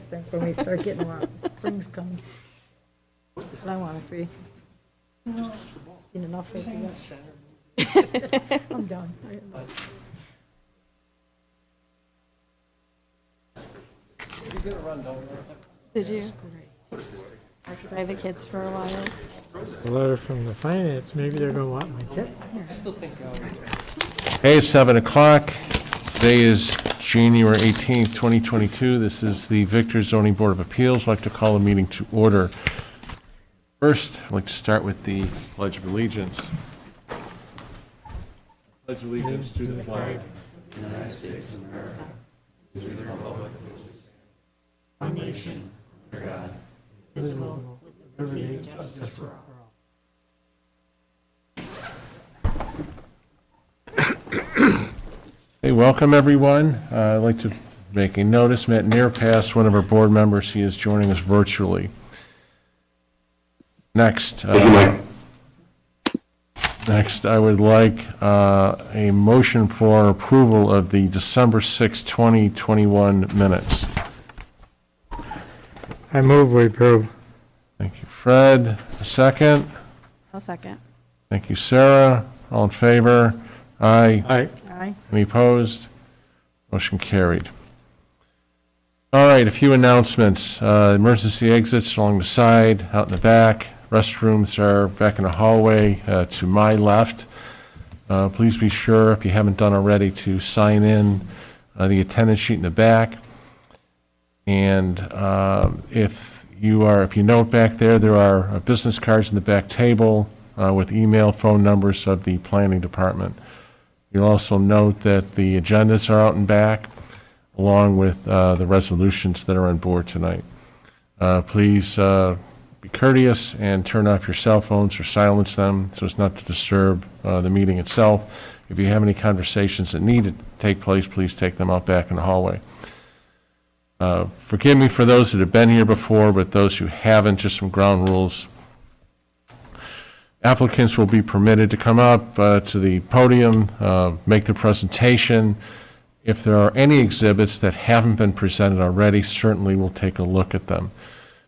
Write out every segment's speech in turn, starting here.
think, when we start getting a lot, spring's coming. That's what I want to see. Seen enough of it. I'm done. Did you? Buy the kids for a while. A letter from the finance, maybe they're gonna want my check. Hey, it's 7 o'clock. Today is January 18th, 2022. This is the Victor Zoning Board of Appeals. I'd like to call the meeting to order. First, I'd like to start with the Pledge of Allegiance. Pledge allegiance to the flag. One nation, under God, visible, with liberty and justice for all. Hey, welcome, everyone. I'd like to make a notice. Matt Nearpass, one of our board members, he is joining us virtually. Next, I would like a motion for approval of the December 6, 2021 minutes. I move we approve. Thank you, Fred. A second. I'll second. Thank you, Sarah. All in favor? Aye. Aye. Aye. Any opposed? Motion carried. All right, a few announcements. Emergency exits along the side, out in the back. Restrooms are back in the hallway to my left. Please be sure, if you haven't done already, to sign in the attendance sheet in the back. And if you note back there are business cards in the back table with email, phone numbers of the planning department. You'll also note that the agendas are out and back, along with the resolutions that are on board tonight. Please be courteous and turn off your cell phones or silence them so as not to disturb the meeting itself. If you have any conversations that need to take place, please take them out back in the hallway. Forgive me for those that have been here before, but those who haven't, just some ground rules. Applicants will be permitted to come up to the podium, make their presentation. If there are any exhibits that haven't been presented already, certainly we'll take a look at them.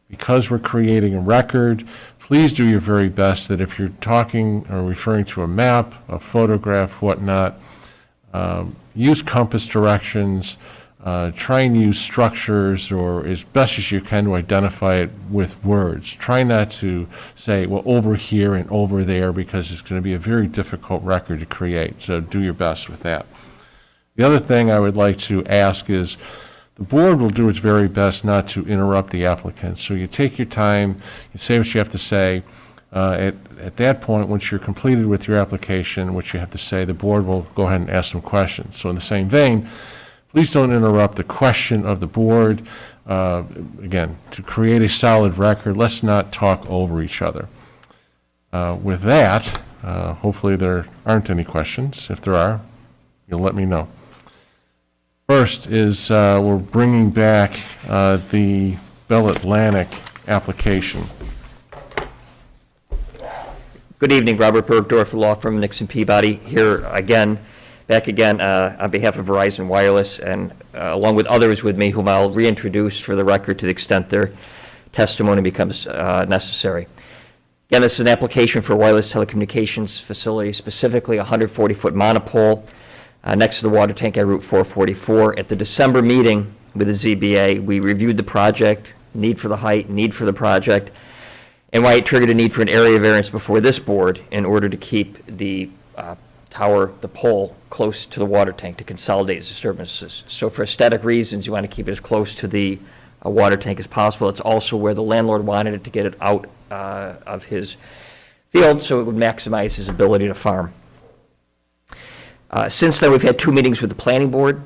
Because we're creating a record, please do your very best that if you're talking or referring to a map, a photograph, whatnot, use compass directions. Try and use structures or as best as you can to identify it with words. Try not to say, well, over here and over there, because it's going to be a very difficult record to create. So do your best with that. The other thing I would like to ask is the board will do its very best not to interrupt the applicant. So you take your time, you say what you have to say. At that point, once you're completed with your application, what you have to say, the board will go ahead and ask some questions. So in the same vein, please don't interrupt the question of the board. Again, to create a solid record, let's not talk over each other. With that, hopefully there aren't any questions. If there are, you'll let me know. First is we're bringing back the Bell Atlantic application. Good evening, Robert Bergdorf, law firm Nixon Peabody, here again. Back again on behalf of Verizon Wireless, and along with others with me, whom I'll reintroduce for the record to the extent their testimony becomes necessary. Again, this is an application for a wireless telecommunications facility, specifically a 140-foot monopole next to the water tank at Route 444. At the December meeting with the ZBA, we reviewed the project, need for the height, need for the project, and why it triggered a need for an area variance before this board in order to keep the the pole close to the water tank to consolidate disturbances. So for aesthetic reasons, you want to keep it as close to the water tank as possible. It's also where the landlord wanted it to get it out of his field so it would maximize his ability to farm. Since then, we've had 2 meetings with the planning board.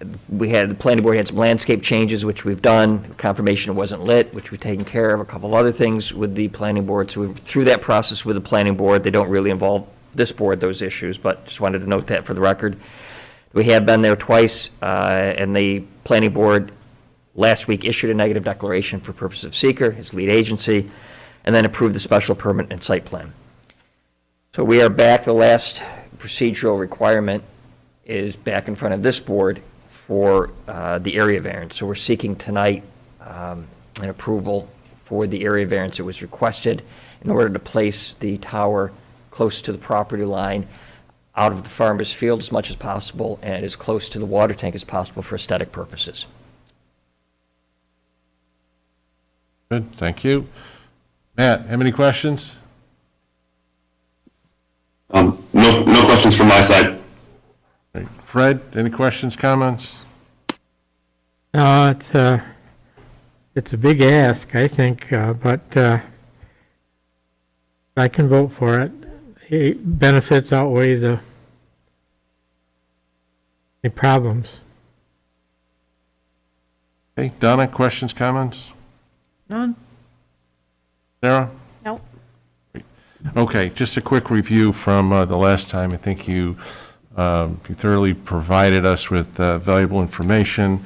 The planning board had some landscape changes, which we've done. Confirmation it wasn't lit, which we've taken care of. A couple other things with the planning board. So we're through that process with the planning board. They don't really involve this board, those issues, but just wanted to note that for the record. We have been there twice, and the planning board last week issued a negative declaration for purpose of seeker, his lead agency, and then approved the special permit and site plan. So we are back. The last procedural requirement is back in front of this board for the area variance. So we're seeking tonight an approval for the area variance that was requested in order to place the tower close to the property line, out of the farmer's field as much as possible, and as close to the water tank as possible for aesthetic purposes. Good, thank you. Matt, have any questions? No questions from my side. Right. Fred, any questions, comments? No, it's a big ask, I think, but I can vote for it. The benefits outweigh the problems. Okay, Donna, questions, comments? None? Sarah? No. Okay, just a quick review from the last time. I think you thoroughly provided us with valuable information,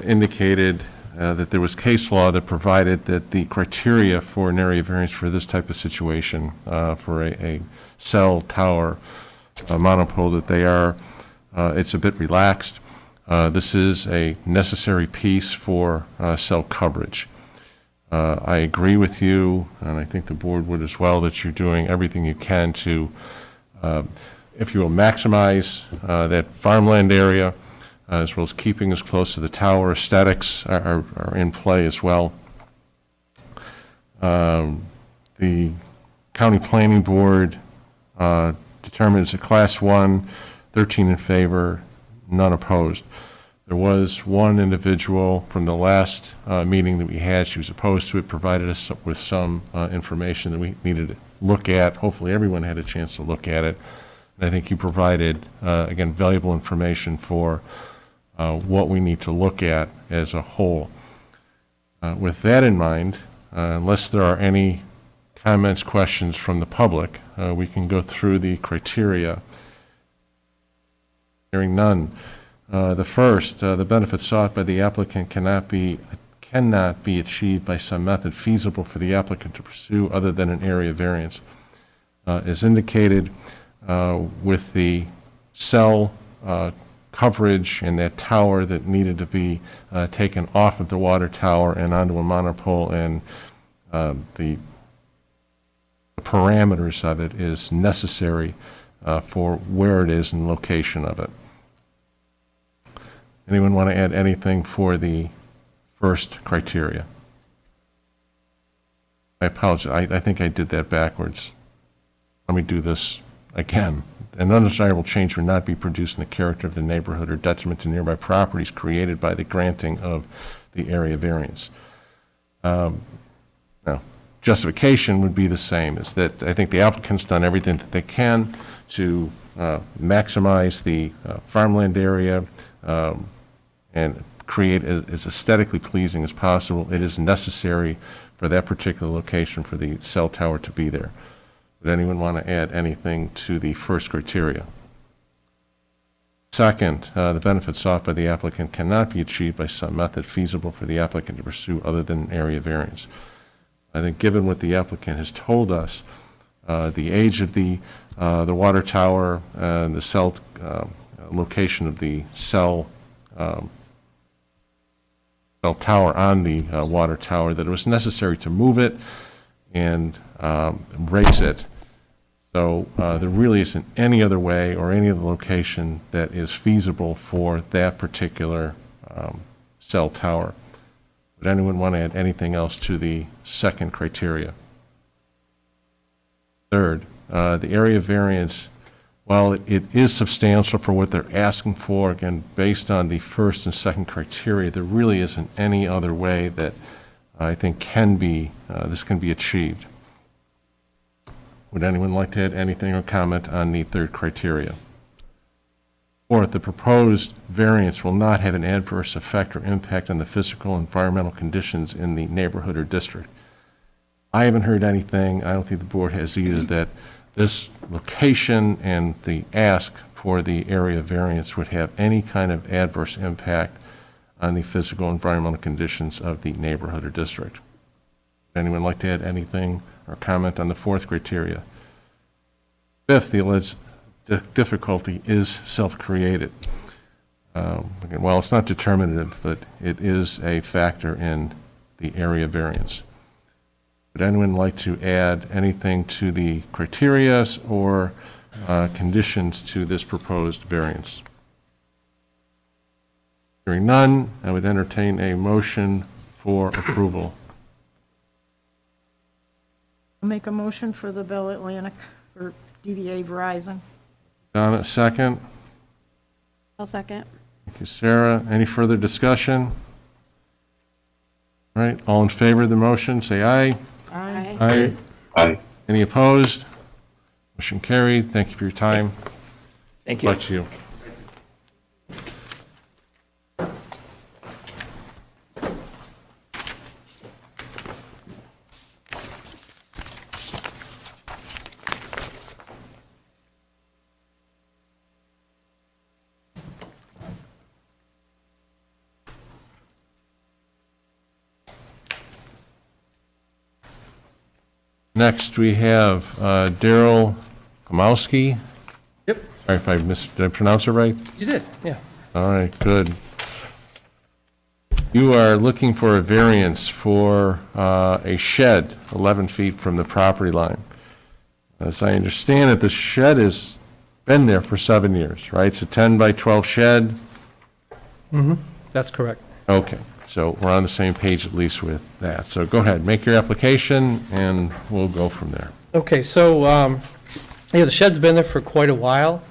indicated that there was case law that provided that the criteria for an area variance for this type of situation, for a cell tower monopole, that they are, it's a bit relaxed. This is a necessary piece for cell coverage. I agree with you, and I think the board would as well, that you're doing everything you can to, if you will, maximize that farmland area, as well as keeping as close to the tower. Aesthetics are in play as well. The county planning board determined it's a class 1, 13 in favor, none opposed. There was one individual from the last meeting that we had, she was opposed to it, provided us with some information that we needed to look at. Hopefully everyone had a chance to look at it. And I think you provided, again, valuable information for what we need to look at as a whole. With that in mind, unless there are any comments, questions from the public, we can go through the criteria. Hearing none. The first, the benefit sought by the applicant cannot be achieved by some method feasible for the applicant to pursue other than an area variance. As indicated with the cell coverage and that tower that needed to be taken off of the water tower and onto a monopole, and the parameters of it is necessary for where it is and location of it. Anyone want to add anything for the first criteria? I apologize. I think I did that backwards. Let me do this again. An undesirable change would not be produced in the character of the neighborhood or detriment to nearby properties created by the granting of the area variance. Now, justification would be the same, is that I think the applicant's done everything that they can to maximize the farmland area and create as aesthetically pleasing as possible. It is necessary for that particular location for the cell tower to be there. Would anyone want to add anything to the first criteria? Second, the benefit sought by the applicant cannot be achieved by some method feasible for the applicant to pursue other than an area variance. I think given what the applicant has told us, the age of the water tower, and the cell location of the cell tower on the water tower, that it was necessary to move it and raise it. So there really isn't any other way or any other location that is feasible for that particular cell tower. Would anyone want to add anything else to the second criteria? Third, the area variance, while it is substantial for what they're asking for, again, based on the first and second criteria, there really isn't any other way that I think this can be achieved. Would anyone like to add anything or comment on the third criteria? Fourth, the proposed variance will not have an adverse effect or impact on the physical and environmental conditions in the neighborhood or district. I haven't heard anything, I don't think the board has either, that this location and the ask for the area variance would have any kind of adverse impact on the physical and environmental conditions of the neighborhood or district. Would anyone like to add anything or comment on the fourth criteria? Fifth, the alleged difficulty is self-created. Well, it's not determinative, but it is a factor in the area variance. Would anyone like to add anything to the criteria or conditions to this proposed variance? Hearing none, I would entertain a motion for approval. I'll make a motion for the Bell Atlantic for DBA Verizon. Donna, second. I'll second. Thank you, Sarah. Any further discussion? All right, all in favor of the motion, say aye. Aye. Aye. Aye. Any opposed? Motion carried. Thank you for your time. Thank you. Back to you. Next, we have Daryl Komowski. Yep, Sorry if did I pronounce it right? you did, yeah. All right, good. You are looking for a variance for a shed 11 feet from the property line. As I understand it, the shed has been there for 7 years, right? It's a 10 by 12 shed? That's correct. Okay, so we're on the same page at least with that. So go ahead, make your application, and we'll go from there. Okay, so, yeah, the shed's been there for quite a while.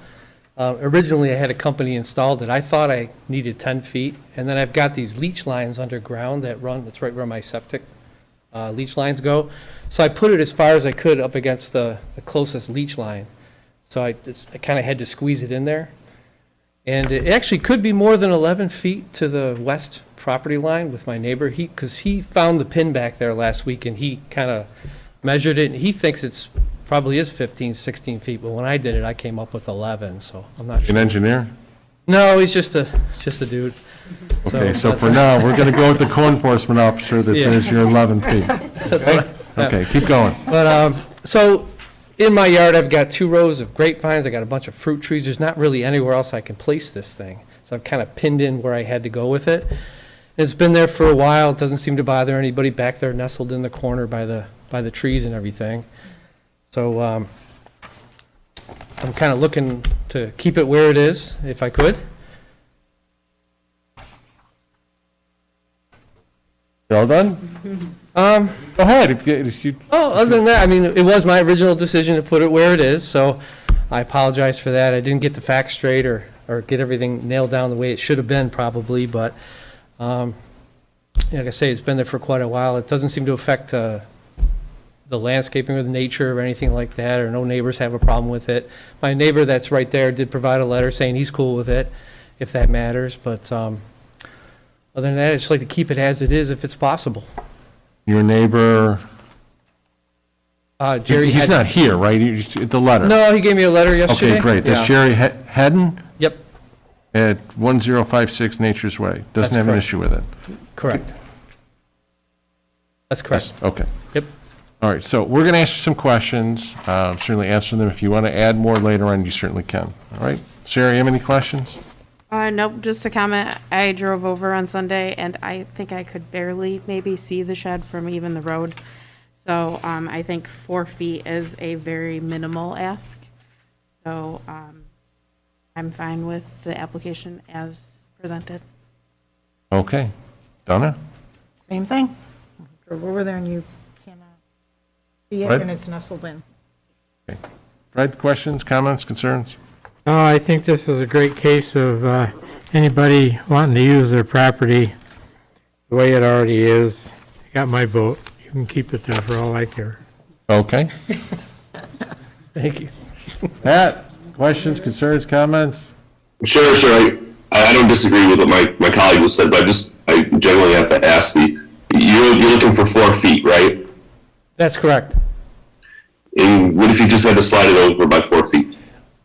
Originally, I had a company installed that I thought I needed 10 feet, and then I've got these leach lines underground that run, that's right where my septic leach lines go. So I put it as far as I could up against the closest leach line. So I kind of had to squeeze it in there. And it actually could be more than 11 feet to the west property line with my neighbor. Because he found the pin back there last week, and he kind of measured it, and he thinks it's probably is 15, 16 feet, but when I did it, I came up with 11, so I'm not An sure. engineer? No, he's just a dude. Okay, so for now, we're going to go with the code enforcement officer that Yeah. says you're 11 feet. Okay? Okay, keep going. But, so, in my yard, I've got 2 rows of grapevines, I got a bunch of fruit trees, there's not really anywhere else I can place this thing. So I've kind of pinned in where I had to go with it. It's been there for a while, it doesn't seem to bother anybody back there nestled in the corner by the trees and everything. So, I'm kind of looking to keep it where it is, if I could. You all done? Go ahead. If you, Oh, other than that, I mean, it was my original decision to put it where it is, so I apologize for that. I didn't get the facts straight or get everything nailed down the way it should have been probably, but, like I say, it's been there for quite a while. It doesn't seem to affect, the landscaping or the nature or anything like that, or no neighbors have a problem with it. My neighbor that's right there did provide a letter saying he's cool with it, if that matters, but, other than that, I'd just like to keep it as it is if it's possible. your neighbor, Jerry he's had- not here, right? You just, the letter? No, he gave me a letter yesterday. Okay, great. That's Yeah. Jerry Hedden Yep, at 1056 Nature's Way. Doesn't That's have an correct. issue with it. correct. That's correct. Yes, okay. Yep. All right, so we're going to ask you some questions. Certainly answer them. If you want to add more later on, you certainly can. All right? Sarah, you have any questions? Nope, just a comment. I drove over on Sunday and I think I could barely maybe see the shed from even the road. So, I think 4 feet is a very minimal ask. So, I'm fine with the application as presented. Okay. Donna? Same thing. Drove over there and you cannot see it Right. and it's nestled in. Fred, questions, comments, concerns? No, I think this is a great case of anybody wanting to use their property the way it already is. You got my vote. You can keep it there for all I care. Okay. Thank you. Pat, questions, concerns, comments? Sure. I don't disagree with what my colleague just said, but I generally have to ask you're looking for 4 feet, right? That's correct. And what if you just had to slide it over by 4 feet?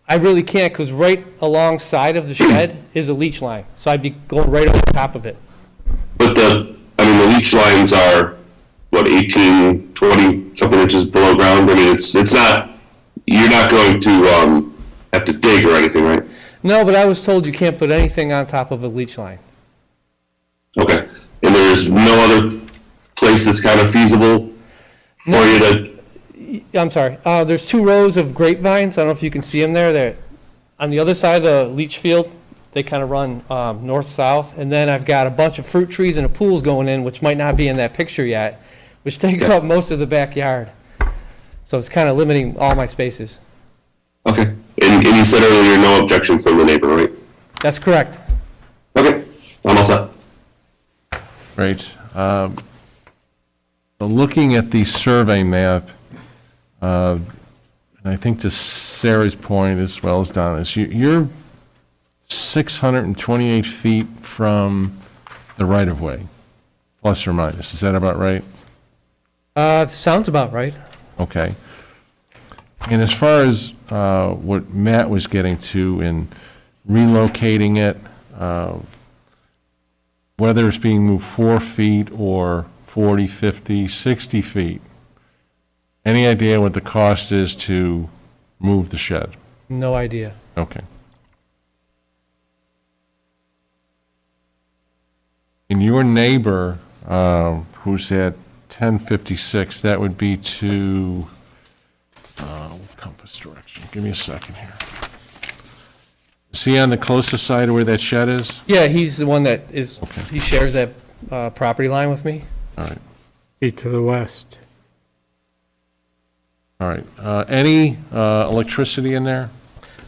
I really can't, because right alongside of the shed is a leach line, so I'd be going right over top of it. But the leach lines are, what, 18, 20 something inches below ground? I mean, it's not, you're not going to have to dig or anything, right? No, but I was told you can't put anything on top of a leach line. Okay. And there's no other place that's kind of feasible for you to, I'm sorry, there's 2 rows of grapevines, I don't know if you can see them there, they're on the other side of the leach field, they kind of run north-south, and then I've got a bunch of fruit trees and a pool's going in, which might not be in that picture yet, which takes up most of the backyard. So it's kind of limiting all my spaces. okay. And you said earlier, no objection from the neighbor, right? That's correct. Okay, I'm all set. Great. So looking at the survey map, and I think to Sarah's point as well as Donna's, you're 628 feet from the right-of-way, plus or minus. Is that about right? Sounds about right. Okay. And as far as what Matt was getting to in relocating it, whether it's being moved 4 feet or 40, 50, 60 feet, any idea what the cost is to move the shed? No idea. Okay. And your neighbor, who's at 1056, that would be to, compass direction, give me a second here. Is he on the closest side of where that shed is? Yeah, he's the one that is, Okay. he shares that property line with me. All right, Feet to the west. all right. Any electricity in there?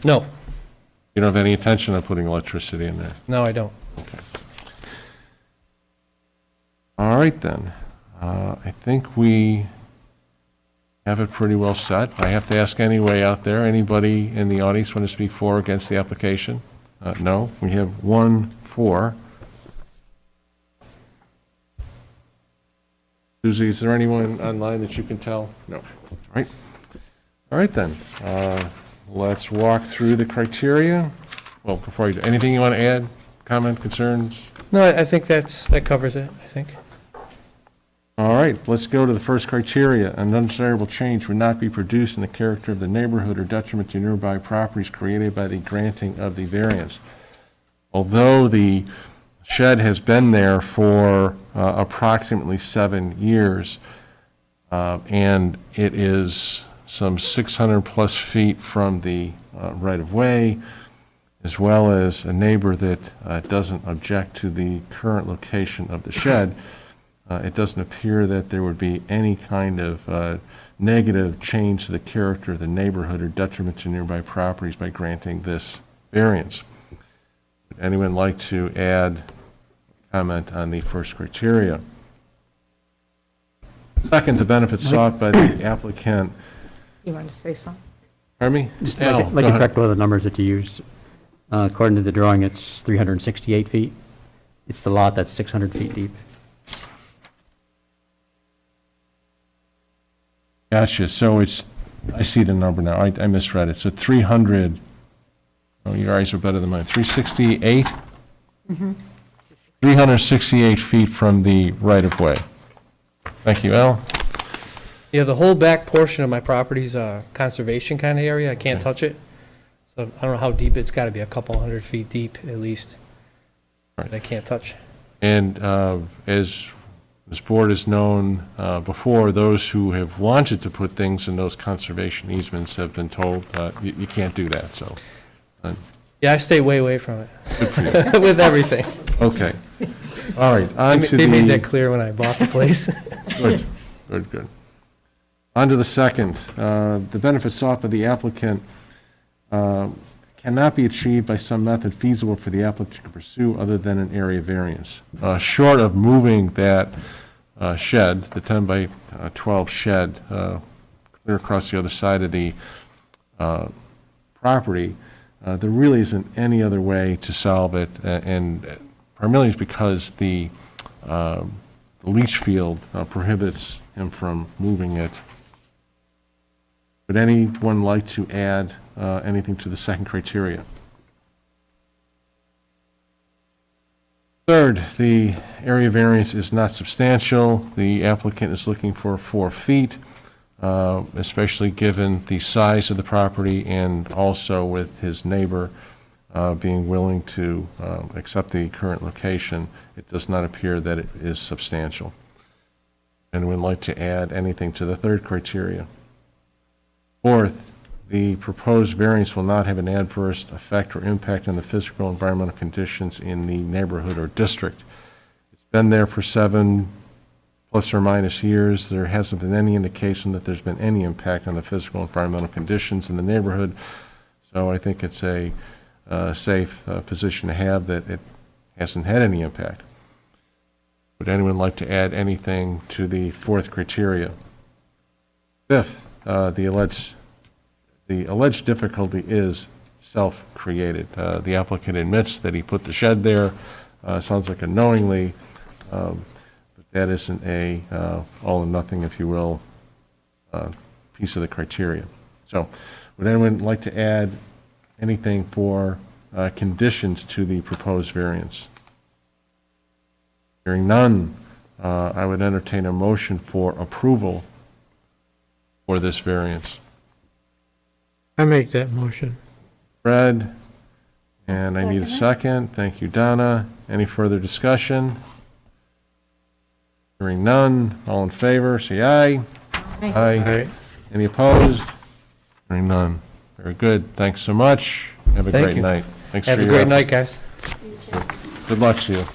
No, You don't have any intention of putting electricity in there? no, I don't. Okay. All right, then. I think we have it pretty well set. I have to ask anyway out there, anybody in the audience want to speak for or against the application? No? We have 1 for. Suzie, is there anyone online that you can tell? No. All right. All right, then. Let's walk through the criteria. Well, before you do, anything you want to add? Comment, concerns? No, I think that covers it, I think. All right, let's go to the first criteria. An undesirable change would not be produced in the character of the neighborhood or detriment to nearby properties created by the granting of the variance. Although the shed has been there for approximately 7 years, and it is some 600-plus feet from the right-of-way, as well as a neighbor that doesn't object to the current location of the shed, it doesn't appear that there would be any kind of negative change to the character of the neighborhood or detriment to nearby properties by granting this variance. Would anyone like to add comment on the first criteria? Second, the benefits sought by the applicant. You want to say something? Pardon me? Just Al, like go to ahead. correct one of the numbers that you used. According to the drawing, it's 368 feet. It's the lot that's 600 feet deep. Gotcha, so it's, I see the number now, I misread it, so 300, oh, your eyes are better than mine, 368? 368 feet from the right-of-way. Thank you, Al. Yeah, the whole back portion of my property's a conservation kind of area. I can't touch it. So I don't know how deep. It's got to be a couple 100 feet deep at least. Right. That I can't touch. And as this board has known before, those who have wanted to put things in those conservation easements have been told you can't do that, so. Yeah, I stay way away from it with everything. Okay. All right, on to the. They made that clear when I bought the place. Good, good, good. On to the second. The benefits sought by the applicant cannot be achieved by some method feasible for the applicant to pursue other than an area variance. Short of moving that shed, the 10 by 12 shed, clear across the other side of the property, there really isn't any other way to solve it, and primarily it's because the leach field prohibits him from moving it. Would anyone like to add anything to the second criteria? Third, the area variance is not substantial. The applicant is looking for 4 feet, especially given the size of the property and also with his neighbor being willing to accept the current location, it does not appear that it is substantial. Anyone like to add anything to the third criteria? Fourth, the proposed variance will not have an adverse effect or impact on the physical and environmental conditions in the neighborhood or district. It's been there for 7 plus or minus years. There hasn't been any indication that there's been any impact on the physical and environmental conditions in the neighborhood. So I think it's a safe position to have that it hasn't had any impact. Would anyone like to add anything to the fourth criteria? Fifth, the alleged difficulty is self-created. The applicant admits that he put the shed there. Sounds like unknowingly, but that isn't a all or nothing, if you will, piece of the criteria. So would anyone like to add anything for conditions to the proposed variance? Hearing none, I would entertain a motion for approval for this variance. I make that motion. Fred, and I need a second. Thank you, Donna. Any further discussion? Hearing none, all in favor, say aye. Aye. Any opposed? Hearing none. Very good. Thanks so much. Have a Thank great you. night. Thanks Have for a your great effort. night, guys. Good luck to you.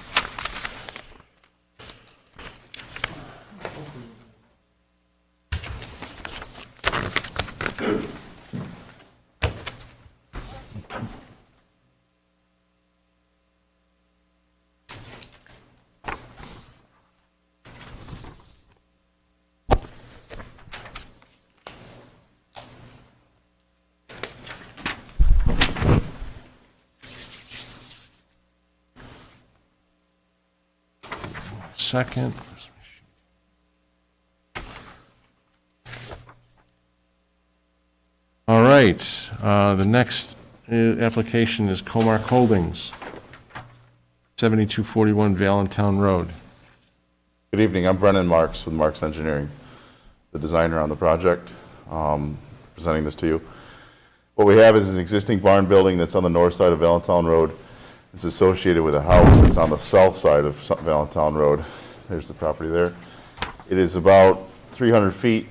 Second. All right, the next application is Komark Holdings, 7241 Valentine Road. Good evening, I'm Brennan Marks with Marks Engineering, the designer on the project, presenting this to you. What we have is an existing barn building that's on the north side of Valentine Road. It's associated with a house that's on the south side of Valentine Road. There's the property there. It is about 300 feet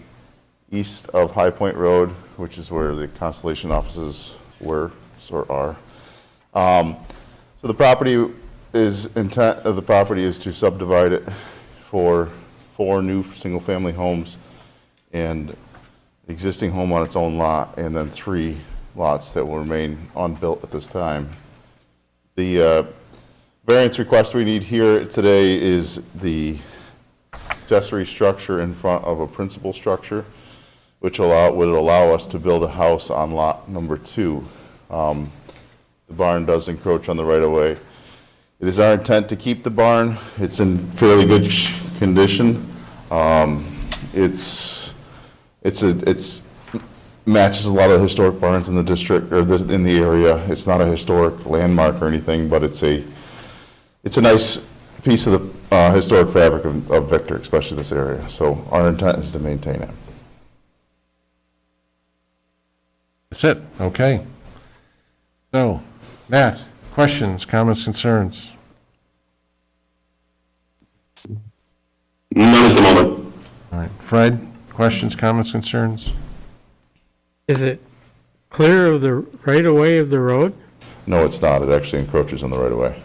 east of High Point Road, which is where the Constellation offices were, or are. So the property intent of the property is to subdivide it for 4 new single-family homes and the existing home on its own lot, and then 3 lots that will remain unbuilt at this time. The variance request we need here today is the accessory structure in front of a principal structure, which would allow us to build a house on lot number 2. The barn does encroach on the right-of-way. It is our intent to keep the barn. It's in fairly good condition. It's matches a lot of historic barns in the district, or in the area. It's not a historic landmark or anything, but it's a nice piece of the historic fabric of Victor, especially this area. So our intent is to maintain it. That's it, okay. So, Matt, questions, comments, concerns? None at the moment. All right, Fred, questions, comments, concerns? Is it clear of the right-of-way of the road? No, it's not. It actually encroaches on the right-of-way.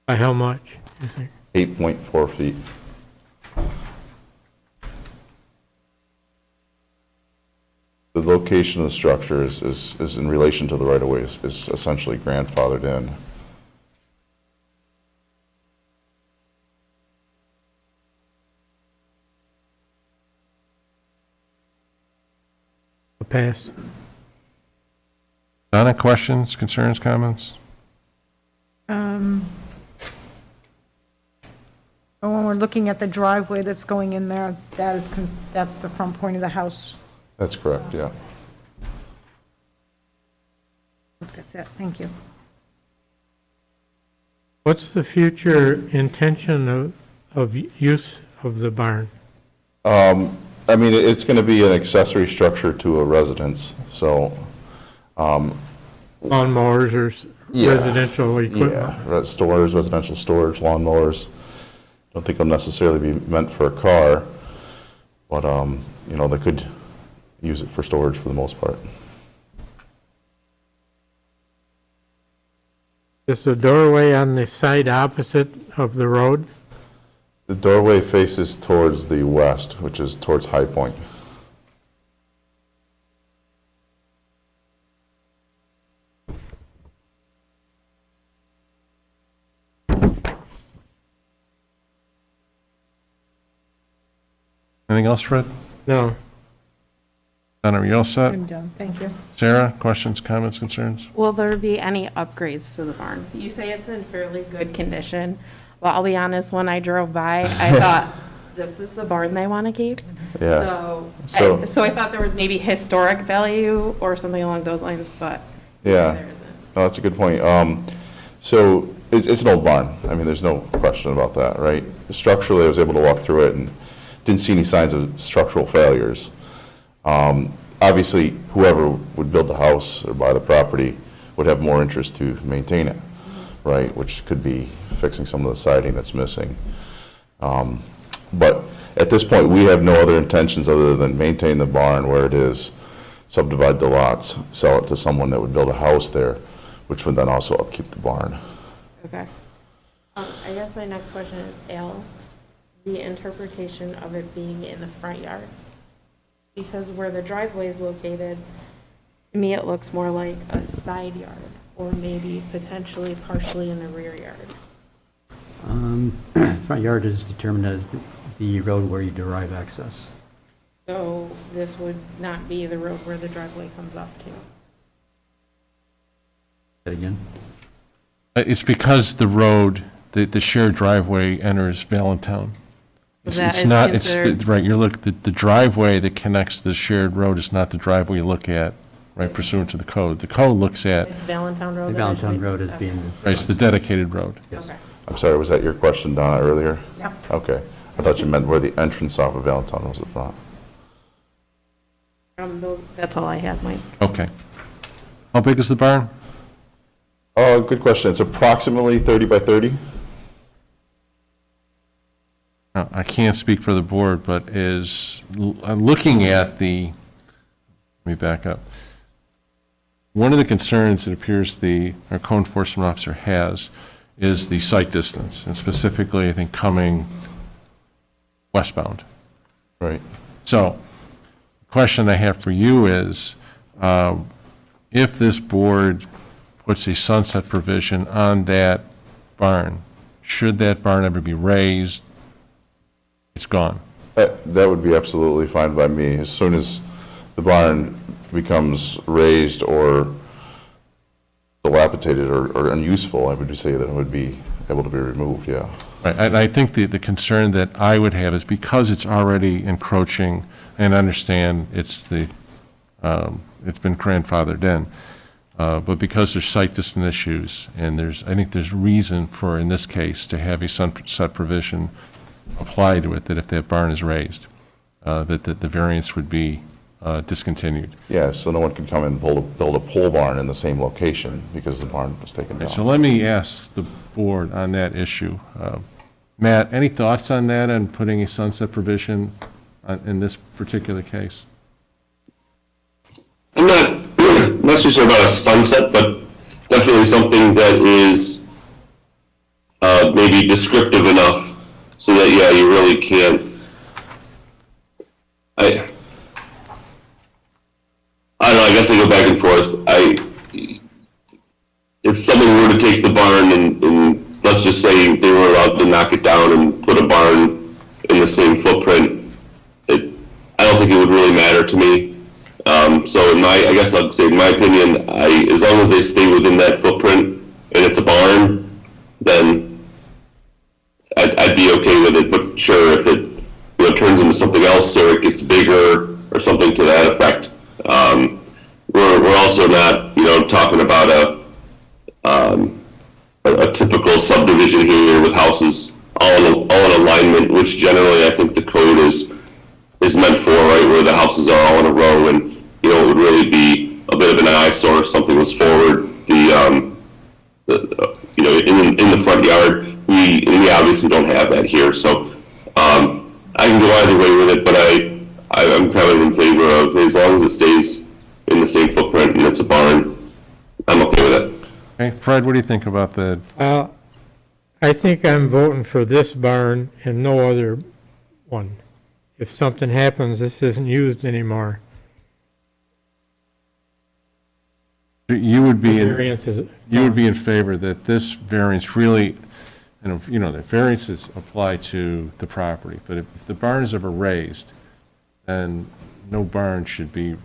By how much, you think? 8.4 feet. The location of the structure is in relation to the right-of-way, is essentially grandfathered in. A pass. Donna, questions, concerns, comments? When we're looking at the driveway that's going in there, that's the front point of the house. That's correct, yeah. That's it, thank you. What's the future intention of use of the barn? I I mean, it's going to be an accessory structure to a residence, so, Lawnmowers or Yeah. residential equipment? yeah, stores, residential storage, lawnmowers. Don't think they'll necessarily be meant for a car, but, you know, they could use it for storage for the most part. Is the doorway on the side opposite of the road? The doorway faces towards the west, which is towards High Point. Anything else, Fred? No. Donna, are you all set? I'm done, thank you. Sarah, questions, comments, concerns? Will there be any upgrades to the barn? You say it's in fairly good condition. Well, I'll be honest, when I drove by, I thought, this is the barn they want to keep? Yeah. So I thought there was maybe historic value or something along those lines, but Yeah. there isn't. No, that's a good point. So it's an old barn. I mean, there's no question about that, right? Structurally, I was able to walk through it and didn't see any signs of structural failures. Obviously, whoever would build the house or buy the property would have more interest to maintain it, right? Which could be fixing some of the siding that's missing. But at this point, we have no other intentions other than maintain the barn where it is, subdivide the lots, sell it to someone that would build a house there, which would then also upkeep the barn. Okay. I guess my next question is, Al, the interpretation of it being in the front yard. Because where the driveway is located, to me, it looks more like a side yard, or maybe potentially partially in the rear yard. Front yard is determined as the road where you derive access. So this would not be the road where the driveway comes up to. Say again? It's because the road, the shared driveway enters Valentine. It's That it's is not, considered- right, the driveway that connects the shared road is not the driveway you look at, right, pursuant to the code. The code looks at, It's Valentine Road? The that I should Valentine be- Road is okay. being, right, it's the dedicated road. yes. Okay. I'm sorry, was that your question, Donna, earlier? Yep. Okay. I thought you meant where the entrance off of Valentine was at front. That's all I had, Mike. Okay. How big is the barn? Oh, good question. It's approximately 30 by 30. I can't speak for the board, but looking at let me back up. One of the concerns it appears our code enforcement officer has is the site distance, and specifically, I think, coming westbound. Right. So, the question I have for you is, if this board puts a sunset provision on that barn, should that barn ever be raised, it's gone. That would be absolutely fine by me. As soon as the barn becomes raised or dilapidated or unuseful, I would say that it would be able to be removed, yeah. Right, and I think the concern that I would have is because it's already encroaching, and I understand it's been grandfathered in, but because there's site distance issues, and I think there's reason for, in this case, to have a sunset provision apply to it, that if that barn is raised, that the variance would be discontinued. Yeah, so no one can come and build a pole barn in the same location because the barn was taken down. So let me ask the board on that issue. Matt, any thoughts on that, on putting a sunset provision in this particular case? I'm not so sure about a sunset, but definitely something that is maybe descriptive enough so that, yeah, you really can't. I don't know, I guess I go back and forth. If someone were to take the barn and let's just say they were allowed to knock it down and put a barn in the same footprint, I don't think it would really matter to me. So I guess I'll say in my opinion, as long as they stay within that footprint and it's a barn, then I'd be okay with it. But sure, if it turns into something else or it gets bigger or something to that effect, we're also not talking about a typical subdivision here with houses all in alignment, which generally I think the code is is meant for, right, where the houses are all in a row, and, you know, it would really be a bit of an eyesore if something was forward, you know, in the front yard. We obviously don't have that here, so, I can go either way with it, but I'm kind of in favor of, as long as it stays in the same footprint and it's a barn, I'm okay with it. Okay, Fred, what do you think about that? I think I'm voting for this barn and no other one. If something happens, this isn't used anymore. You would be, Variance is- you would be in favor that this variance really, you know, the variances apply to the property, but if the barn is ever raised, then no barn should be,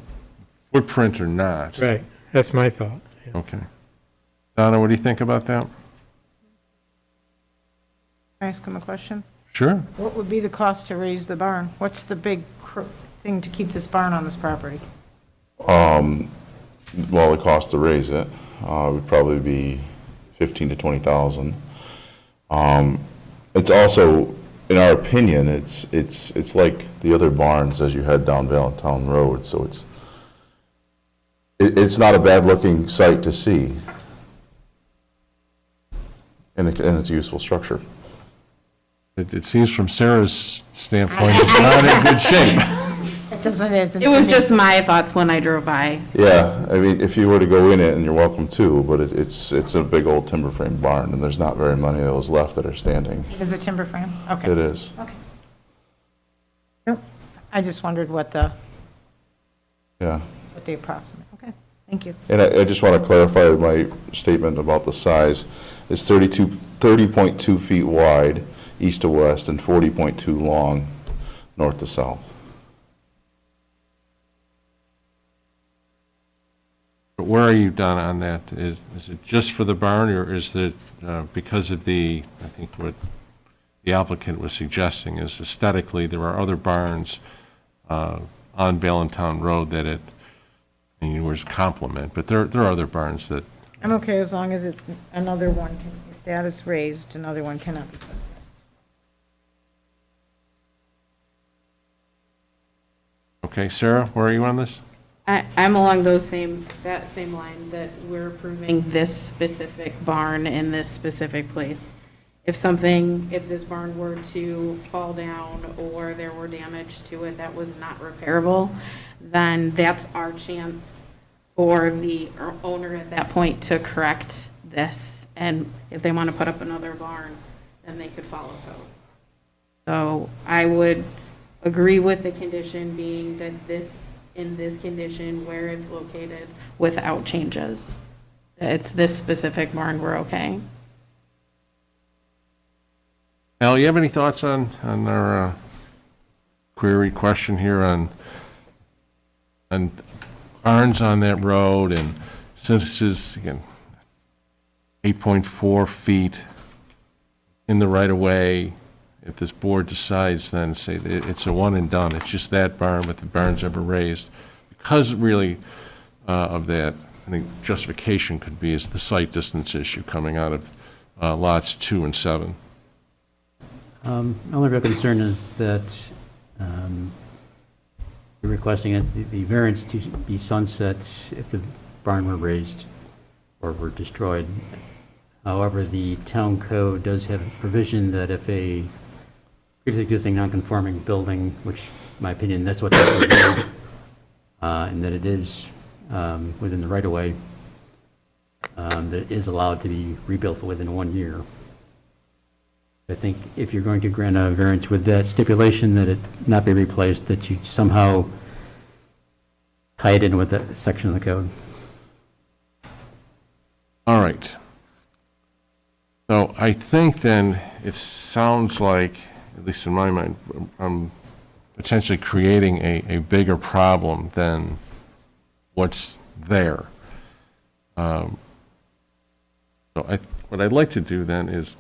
footprint or not. Right, that's my thought. yeah. Okay. Donna, what do you think about that? Can I ask him a question? Sure. What would be the cost to raise the barn? What's the big thing to keep this barn on this property? Well, the cost to raise it would probably be 15 to 20,000. It's also, in our opinion, it's like the other barns as you head down Valentine Road, so it's not a bad-looking site to see, and it's a useful structure. It seems from Sarah's standpoint, it's not in good shape. It doesn't, isn't. It was just my thoughts when I drove by. Yeah, I mean, if you were to go in it, and you're welcome to, but it's a big old timber frame barn, and there's not very many of those left that are standing. It is a timber frame? Okay. It is. Okay. Nope. I just wondered what the approximate, okay, thank you. And I just want to clarify my statement about the size. It's 30.2 feet wide, east to west, and 40.2 long, north to south. But where are you, Donna, on that? Is it just for the barn, or is it because of I think what the applicant was suggesting is aesthetically, there are other barns on Valentine Road that it, was complement, but there are other barns that, I'm okay as long as another one, if that is raised, another one cannot be put. okay, Sarah, where are you on this? I'm along that same line, that we're approving this specific barn in this specific place. If this barn were to fall down or there were damage to it that was not repairable, then that's our chance for the owner at that point to correct this. And if they want to put up another barn, then they could follow code. So I would agree with the condition being that in this condition where it's located without changes. It's this specific barn, we're okay. Al, you have any thoughts on our query question here on barns on that road? And since this is, again, 8.4 feet in the right of way, if this board decides then to say that it's a one and done, it's just that barn, but the barn's ever raised, because really of that, I think justification could be is the site distance issue coming out of lots 2 and 7. My only real concern is that you're requesting the variance to be sunset if the barn were raised or were destroyed. However, the town code does have a provision that if a pre-existing non-conforming building, which, in my opinion, that's what that would be, and that it is within the right-of-way, that it is allowed to be rebuilt within 1 year. I think if you're going to grant a variance with that stipulation that it not be replaced, that you somehow tie it in with that section of the code. All right. So I think then it sounds like, at least in my mind, I'm potentially creating a bigger problem than what's there. So what I'd like to do then is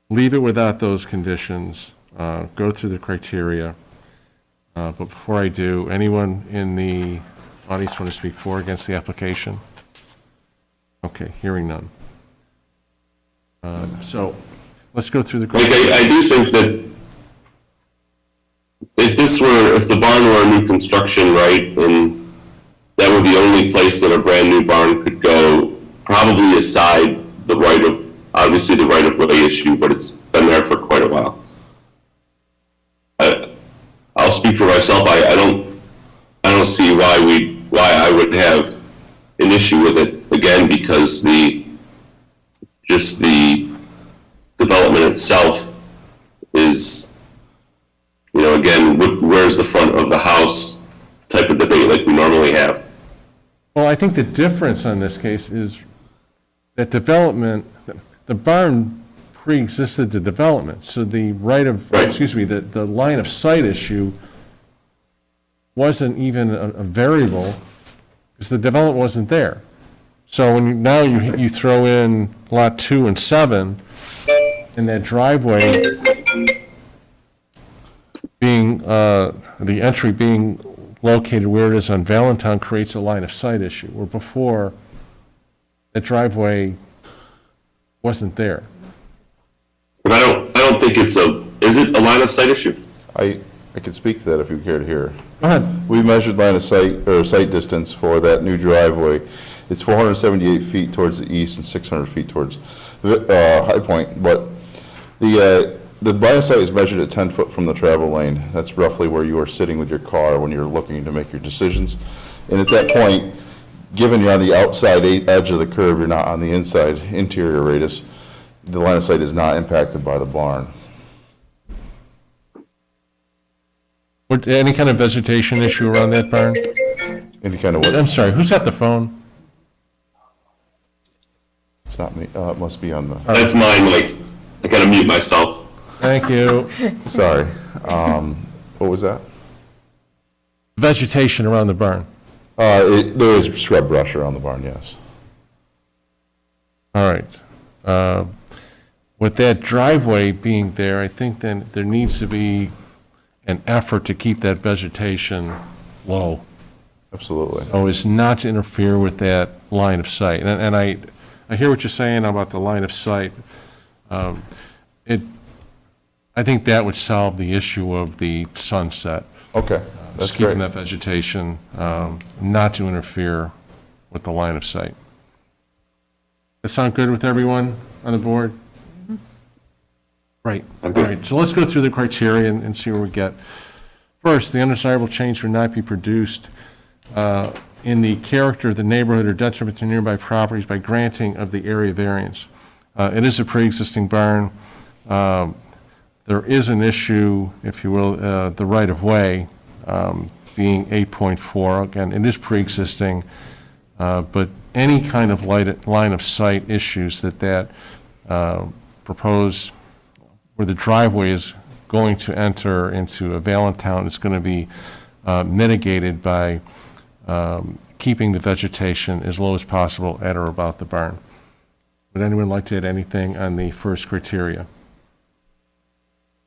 leave it without those conditions, go through the criteria. But before I do, anyone in the audience want to speak for or against the application? Okay, hearing none. So let's go through the Like, criteria. I do think that sense where if the barn were a new construction, right, and that would be the only place that a brand-new barn could go, probably aside obviously the right-of-way issue, but it's been there for quite a while. I'll speak for myself. I don't see why I would have an issue with it, again, because the development itself is, again, where's the front of the house type of debate like we normally have. Well, I think the difference on this case is that the barn pre-existed the development, so the the line of sight issue wasn't even a variable, because the development wasn't there. So now you throw in lot 2 and 7, and that driveway being, the entry being located where it is on Valentine creates a line of sight issue, where before, that driveway wasn't there. But I don't think is it a line of sight issue? I could speak to that if you care to hear. Go ahead. We measured line of sight, or sight distance for that new driveway. It's 478 feet towards the east and 600 feet towards High Point, but the line of sight is measured at 10 foot from the travel lane. That's roughly where you are sitting with your car when you're looking to make your decisions. And at that point, given you're on the outside edge of the curve, you're not on the inside interior radius, the line of sight is not impacted by the barn. Any kind of vegetation issue around that barn? Any kind of what? I'm sorry, who's got the phone? It's not me, it must be on the, That's mine, Mike. I gotta mute myself. Thank you. sorry. What was that? Vegetation around the barn. There is scrub brush around the barn, yes. All right. With that driveway being there, I think then there needs to be an effort to keep that vegetation low, Absolutely. so as not to interfere with that line of sight. And I hear what you're saying about the line of sight. I think that would solve the issue of the sunset. Okay, that's Just keeping great. that vegetation, not to interfere with the line of sight. That sound good with everyone on the board? Right. All right, so let's go through the criteria and see where we get. First, the undesirable change would not be produced in the character of the neighborhood or detriment to nearby properties by granting of the area variance. It is a pre-existing barn. There is an issue, if you will, the right-of-way being 8.4. Again, it is pre-existing, but any kind of line of sight issues that proposed, where the driveway is going to enter into a Valentine, is going to be mitigated by keeping the vegetation as low as possible at or about the barn. Would anyone like to add anything on the first criteria?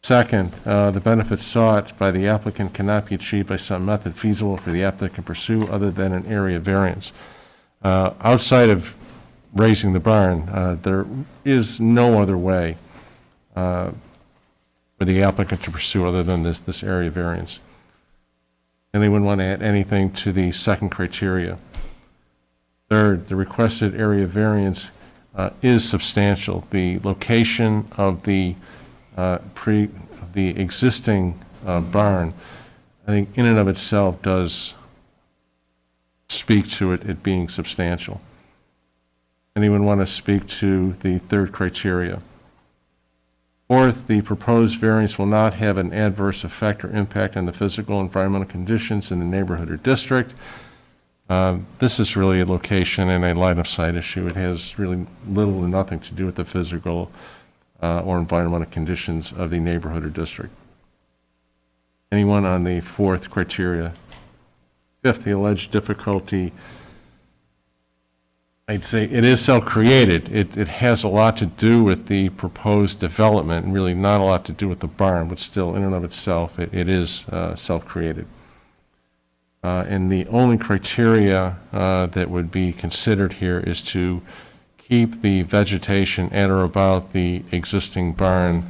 Second, the benefits sought by the applicant cannot be achieved by some method feasible for the applicant to pursue other than an area variance. Outside of raising the barn, there is no other way for the applicant to pursue other than this area variance. Anyone want to add anything to the second criteria? Third, the requested area variance is substantial. The location of the existing barn, I think in and of itself does speak to it being substantial. Anyone want to speak to the third criteria? Fourth, the proposed variance will not have an adverse effect or impact on the physical and environmental conditions in the neighborhood or district. This is really a location and a line of sight issue. It has really little or nothing to do with the physical or environmental conditions of the neighborhood or district. Anyone on the fourth criteria? Fifth, the alleged difficulty, I'd say it is self-created. It has a lot to do with the proposed development and really not a lot to do with the barn, but still in and of itself, it is self-created. And the only criteria that would be considered here is to keep the vegetation at or about the existing barn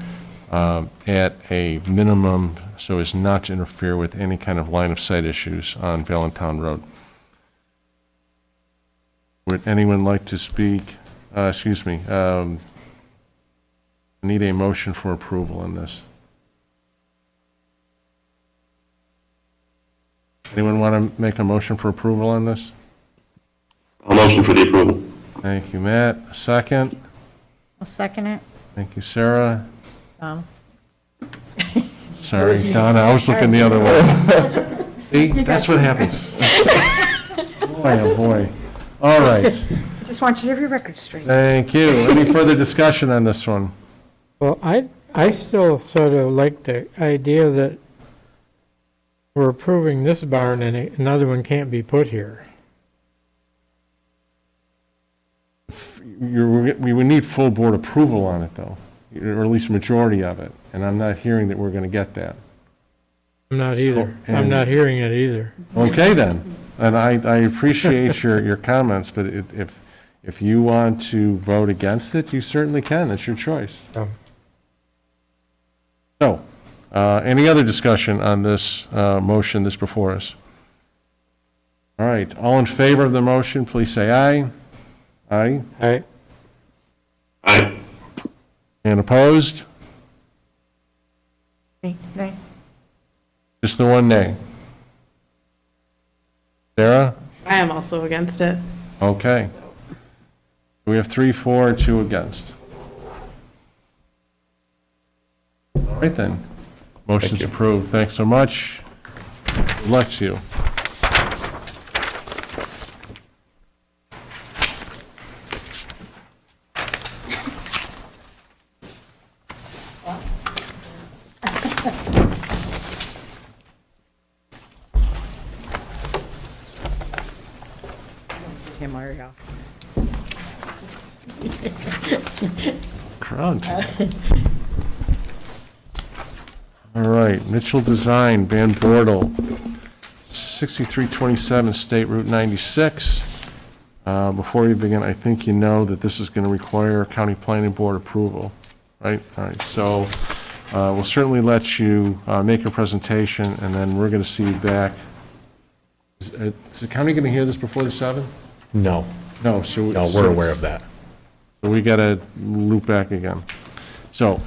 at a minimum so as not to interfere with any kind of line-of-sight issues on Valentine Road. Would anyone like to speak? I need a motion for approval on this. Anyone want to make a motion for approval on this? I'll motion for the approval. Thank you, Matt. A second. I'll second it. Thank you, Sarah. Um, Sorry, Donna, I was looking the other way. See, that's what happens. Boy, oh boy. All right, Just want you to have your record straight. thank you. Any further discussion on this one? Well, I still sort of like the idea that we're approving this barn and another one can't be put here. We would need full board approval on it, though, or at least a majority of it, and I'm not hearing that we're going to get that. I'm not either. I'm and- not hearing it either. Okay, then, and I appreciate your comments, but if you want to vote against it, you certainly can, that's your choice. So, any other discussion on this motion that's before us? All right, all in favor of the motion, please say aye. Aye. Aye. Aye. And opposed? Nay. Just the one nay. Sarah? I am also against it. Okay. We have 3 for, 2 against. All right, then. Motion's approved. Thanks so much. Good luck to you. Hey, Mario. Crowd. All right, Mitchell Design, Van Bortle, 6327 State Route 96. Before we begin, I think you know that this is going to require county planning board approval, right? All right, so we'll certainly let you make a presentation, and then we're going to see you back. Is the county going to hear this before the 7th? No, No, so. no, we're aware of that. So we got to loop back again. So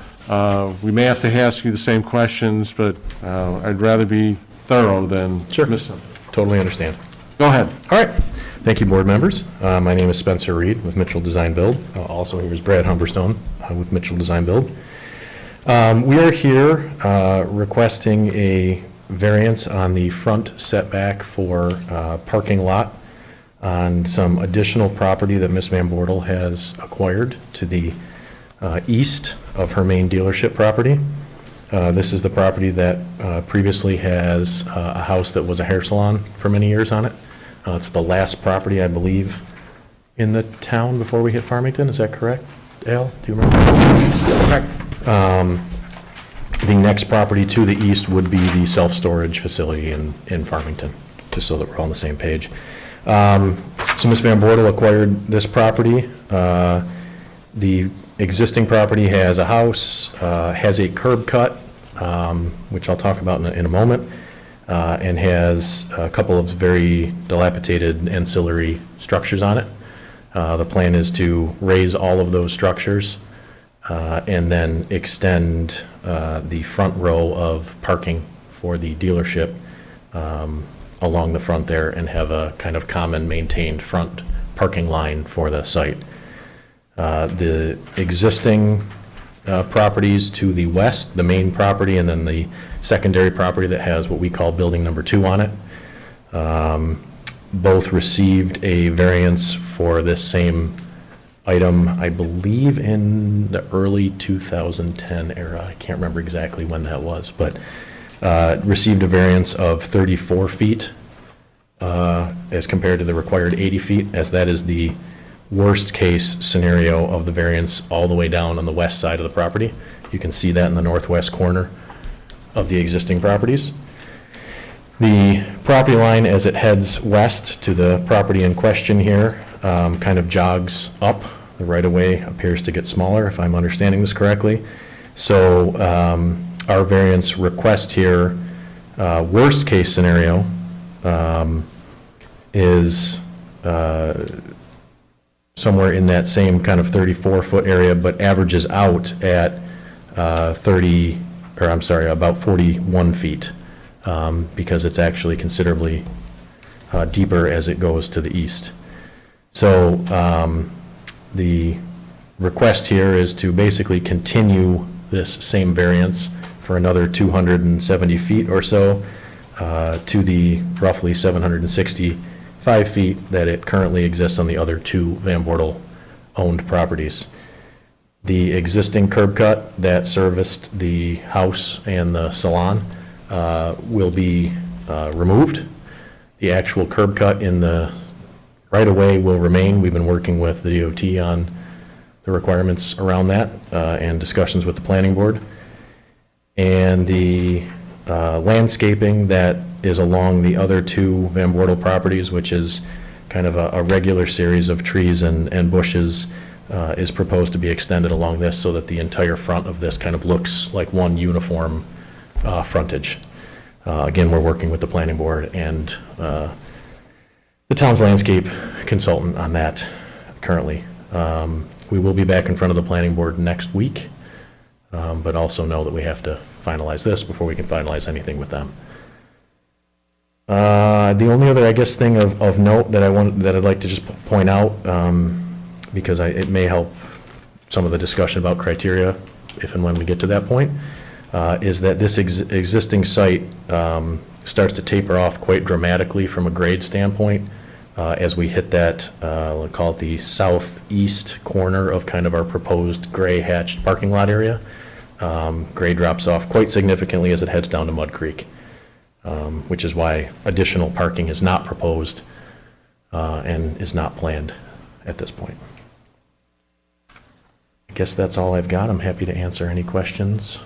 we may have to ask you the same questions, but I'd rather be thorough than Sure. miss them. Totally understand. Go ahead. All right. Thank you, board members. My name is Spencer Reed with Mitchell Design Build. Also here is Brad Humberstone with Mitchell Design Build. We are here requesting a variance on the front setback for parking lot on some additional property that Ms. Van Bortle has acquired to the east of her main dealership property. This is the property that previously has a house that was a hair salon for many years on it. It's the last property, I believe, in the town before we hit Farmington. Is that correct, Al? Do you remember? Correct. The next property to the east would be the self-storage facility in Farmington, just so that we're all on the same page. So Ms. Van Bortle acquired this property. The existing property has a house, has a curb cut, which I'll talk about in a moment, and has a couple of very dilapidated ancillary structures on it. The plan is to raise all of those structures and then extend the front row of parking for the dealership along the front there and have a kind of common maintained front parking line for the site. The existing properties to the west, the main property, and then the secondary property that has what we call building number 2 on it, both received a variance for this same item, I believe in the early 2010 era. I can't remember exactly when that was, but received a variance of 34 feet as compared to the required 80 feet, as that is the worst case scenario of the variance all the way down on the west side of the property. You can see that in the northwest corner of the existing properties. The property line, as it heads west to the property in question here, kind of jogs up. The right-of-way appears to get smaller, if I'm understanding this correctly. So our variance request here, worst case scenario, is somewhere in that same kind of 34-foot area, but averages out at about 41 feet, because it's actually considerably deeper as it goes to the east. So the request here is to basically continue this same variance for another 270 feet or so to the roughly 765 feet that it currently exists on the other two Van Bortel-owned properties. The existing curb cut that serviced the house and the salon will be removed. The actual curb cut in the right-of-way will remain. We've been working with the DOT on the requirements around that and discussions with the planning board. And the landscaping that is along the other two Van Bortel properties, which is kind of a regular series of trees and bushes, is proposed to be extended along this so that the entire front of this kind of looks like one uniform frontage. Again, we're working with the planning board and the town's landscape consultant on that currently. We will be back in front of the planning board next week, but also know that we have to finalize this before we can finalize anything with them. The only other, I guess, thing of note that I'd like to just point out, because it may help some of the discussion about criteria if and when we get to that point, is that this existing site starts to taper off quite dramatically from a grade standpoint as we hit that, we'll call it the southeast corner of kind of our proposed gray hatched parking lot area. Grade drops off quite significantly as it heads down to Mud Creek, which is why additional parking is not proposed and is not planned at this point. I guess that's all I've got. I'm happy to answer any questions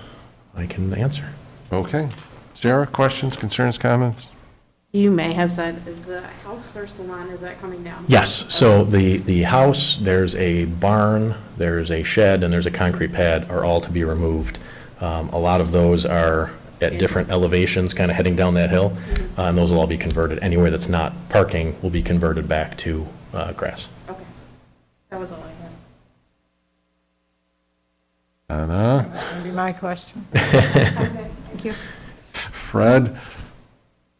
I can answer. Okay. Sarah, questions, concerns, comments? You may have said, is the house or salon, is that coming down? Yes, so the house, there's a barn, there's a shed, and there's a concrete pad are all to be removed. A lot of those are at different elevations, kind of heading down that hill, and those will all be converted. Anywhere that's not parking will be converted back to grass. Okay, that was all I had. Anna? That would be my question. Okay, thank you. Fred?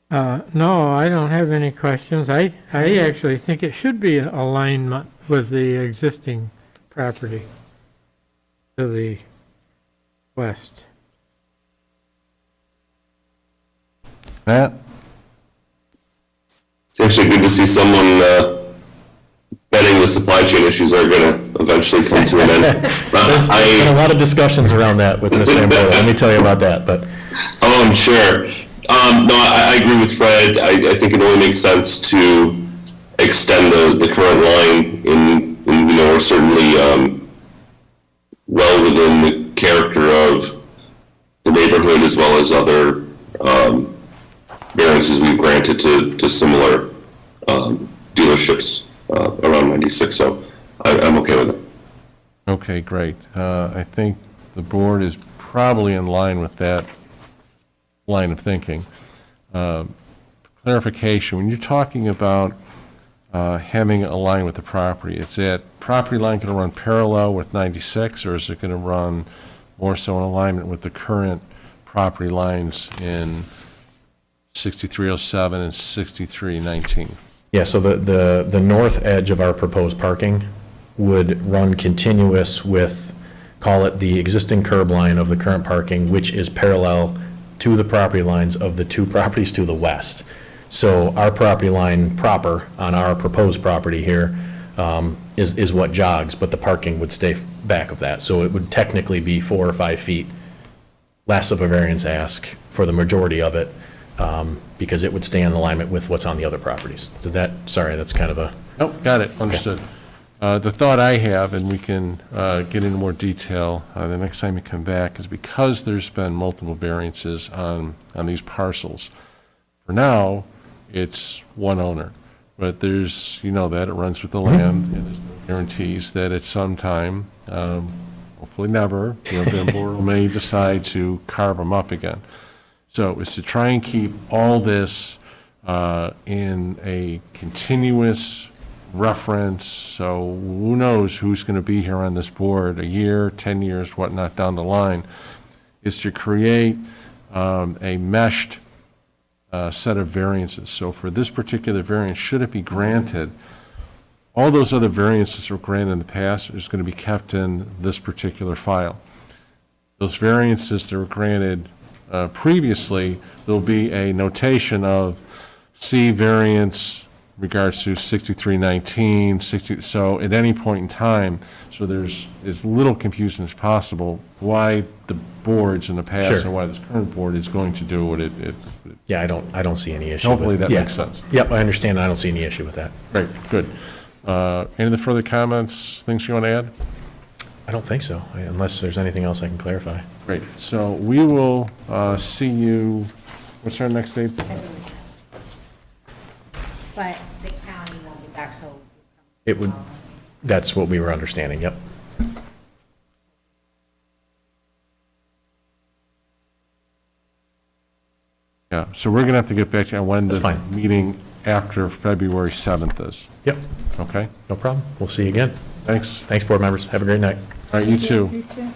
No, I don't have any questions. I actually think it should be an alignment with the existing property to the west. Matt? It's actually good to see someone betting the supply chain issues are going to eventually come to an end. There's been a lot of discussions around that with Ms. Van Bortel. Let me tell you about that, but. Oh, I'm sure. No, I agree with Fred. I think it only makes sense to extend the current line in we're certainly well within the character of the neighborhood as well as other variances we've granted to similar dealerships around 96, so I'm okay with it. Okay, great. I think the board is probably in line with that line of thinking. Clarification, when you're talking about having a line with the property, is that property line going to run parallel with 96, or is it going to run more so in alignment with the current property lines in 6307 and 6319? Yeah, so the north edge of our proposed parking would run continuous with, call it the existing curb line of the current parking, which is parallel to the property lines of the two properties to the west. So our property line proper on our proposed property here is what jogs, but the parking would stay back of that. So it would technically be 4 or 5 feet less of a variance ask for the majority of it, because it would stay in alignment with what's on the other properties. Did that, sorry, that's kind of a. Nope, got it, understood. The thought I have, and we can get into more detail the next time you come back, is because there's been multiple variances on these parcels. For now, it's one owner, but there's, that it runs with the land, and there's no guarantees that at some time, hopefully never, Van Borel may decide to carve them up again. So it's to try and keep all this in a continuous reference, so who knows who's going to be here on this board, a year, 10 years, whatnot, down the line, is to create a meshed set of variances. So for this particular variance, should it be granted, all those other variances that were granted in the past is going to be kept in this particular file. Those variances that were granted previously, there'll be a notation of C variance regards to 6319, 60, so at any point in time, so there's as little confusion as possible why the boards in the past Sure. and why this current board is going to do what it Yeah, I don't see any issue. hopefully with- that yeah. makes sense. Yep, I understand. I don't see any issue with that. Great, good. Any other further comments, things you want to add? I don't think so, unless there's anything else I can clarify. Great, so we will see you, what's our next date? But the county won't be back, so. It would, that's what we were understanding, yep. Yeah, so we're going to have to get back to you on when That's the fine. meeting after February 7th is, Yep, okay? no problem. We'll see you again. Thanks. Thanks, board members. Have a great night. All right, you too. You too.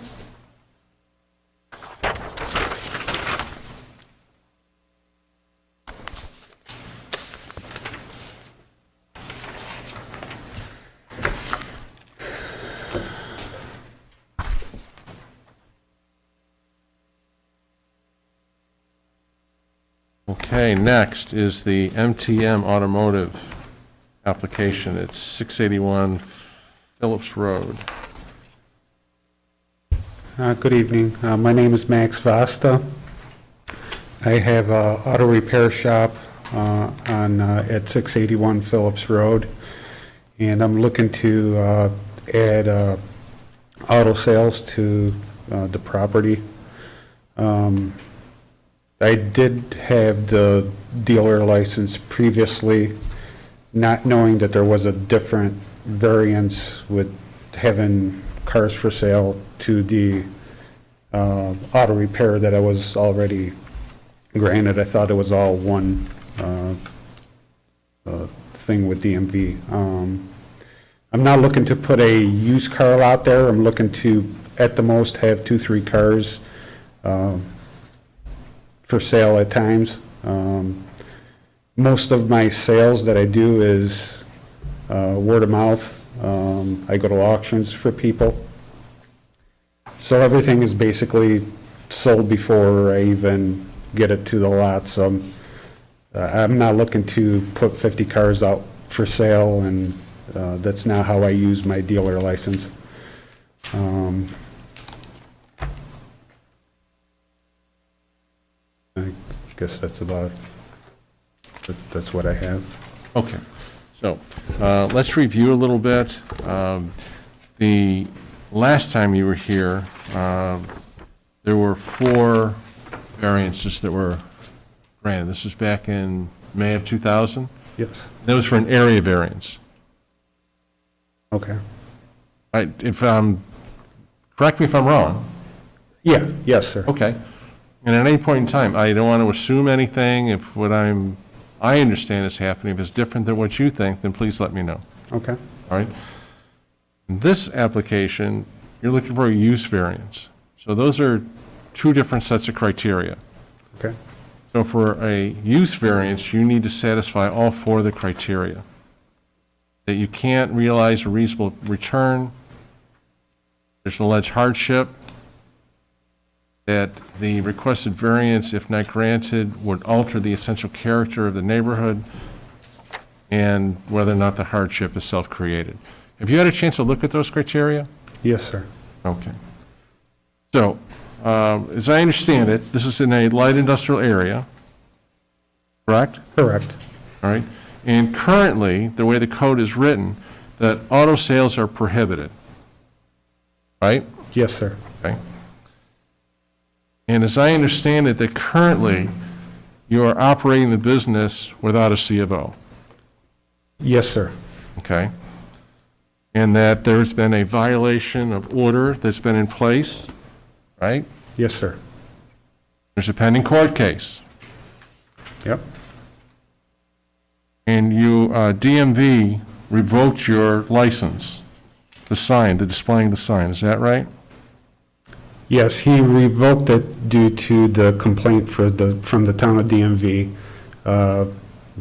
Okay, next is the MTM Automotive application. It's 681 Phillips Road. Good evening. My name is Max Vasta. I have an auto repair shop at 681 Phillips Road, and I'm looking to add auto sales to the property. I did have the dealer license previously, not knowing that there was a different variance with having cars for sale to the auto repair that I was already granted. I thought it was all one thing with DMV. I'm not looking to put a used car out there. I'm looking to, at the most, have 2-3 cars for sale at times. Most of my sales that I do is word of mouth. I go to auctions for people. So everything is basically sold before I even get it to the lot. So I'm not looking to put 50 cars out for sale, and that's not how I use my dealer license. I guess that's about, that's what I have. Okay, so let's review a little bit. The last time you were here, there were 4 variances that were granted. This was back in May of 2000. Yes. That was for an area variance. Okay. If correct me if I'm wrong. Yeah, yes, sir. Okay. And at any point in time, I don't want to assume anything. If what I understand is happening, if it's different than what you think, then please let me know. Okay. All right? In this application, you're looking for a use variance. So those are 2 different sets of criteria. Okay. So for a use variance, you need to satisfy all 4 of the criteria. That you can't realize a reasonable return, there's an alleged hardship, that the requested variance, if not granted, would alter the essential character of the neighborhood, and whether or not the hardship is self-created. Have you had a chance to look at those criteria? Yes, sir. Okay. So, as I understand it, this is in a light industrial area, correct? Correct. All right. And currently, the way the code is written, that auto sales are prohibited, right? Yes, sir. Okay. And as I understand it, that currently you are operating the business without a C of O, Yes, sir. okay? and that there's been a violation of order that's been in place, right? Yes, sir. There's a pending court case. Yep. And you, DMV revoked your license, the sign, the displaying the sign, is that right? Yes, he revoked it due to the complaint from the town of DMV.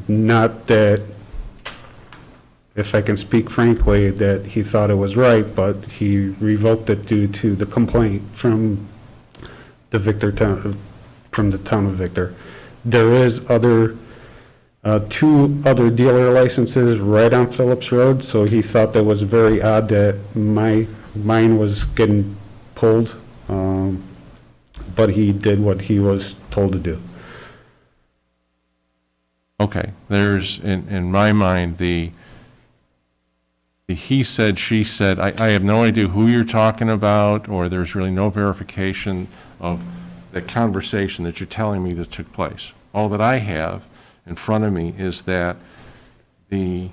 Not that, if I can speak frankly, that he thought it was right, but he revoked it due to the complaint from the town of Victor. There is two other dealer licenses right on Phillips Road, so he thought that was very odd that mine was getting pulled, but he did what he was told to do. Okay, there's, in my mind, the he said, she said, I have no idea who you're talking about, or there's really no verification of the conversation that you're telling me that took place. All that I have in front of me is that the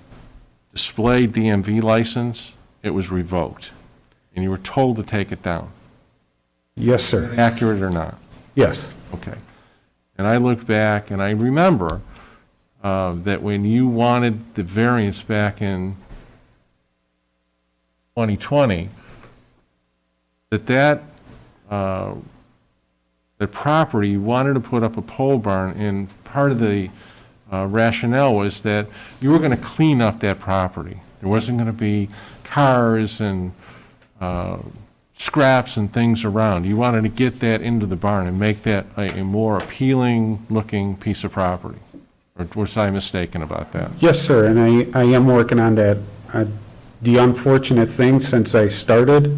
display DMV license, it was revoked, and you were told to take it down. Yes, sir. Accurate or not? Yes. Okay. And I look back, and I remember that when you wanted the variance back in 2020, that property, you wanted to put up a pole barn, and part of the rationale was that you were going to clean up that property. There wasn't going to be cars and scraps and things around. You wanted to get that into the barn and make that a more appealing looking piece of property. Or was I mistaken about that? Yes, sir, and I am working on that. The unfortunate thing, since I started,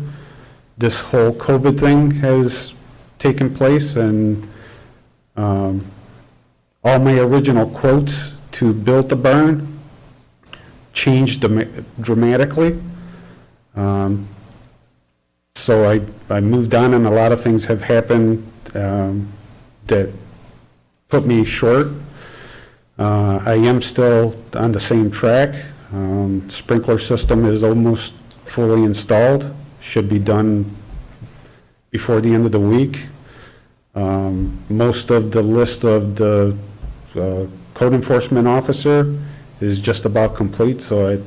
this whole COVID thing has taken place, and all my original quotes to build the barn changed dramatically. So I moved on, and a lot of things have happened that put me short. I am still on the same track. Sprinkler system is almost fully installed, should be done before the end of the week. Most of the list of the code enforcement officer is just about complete, so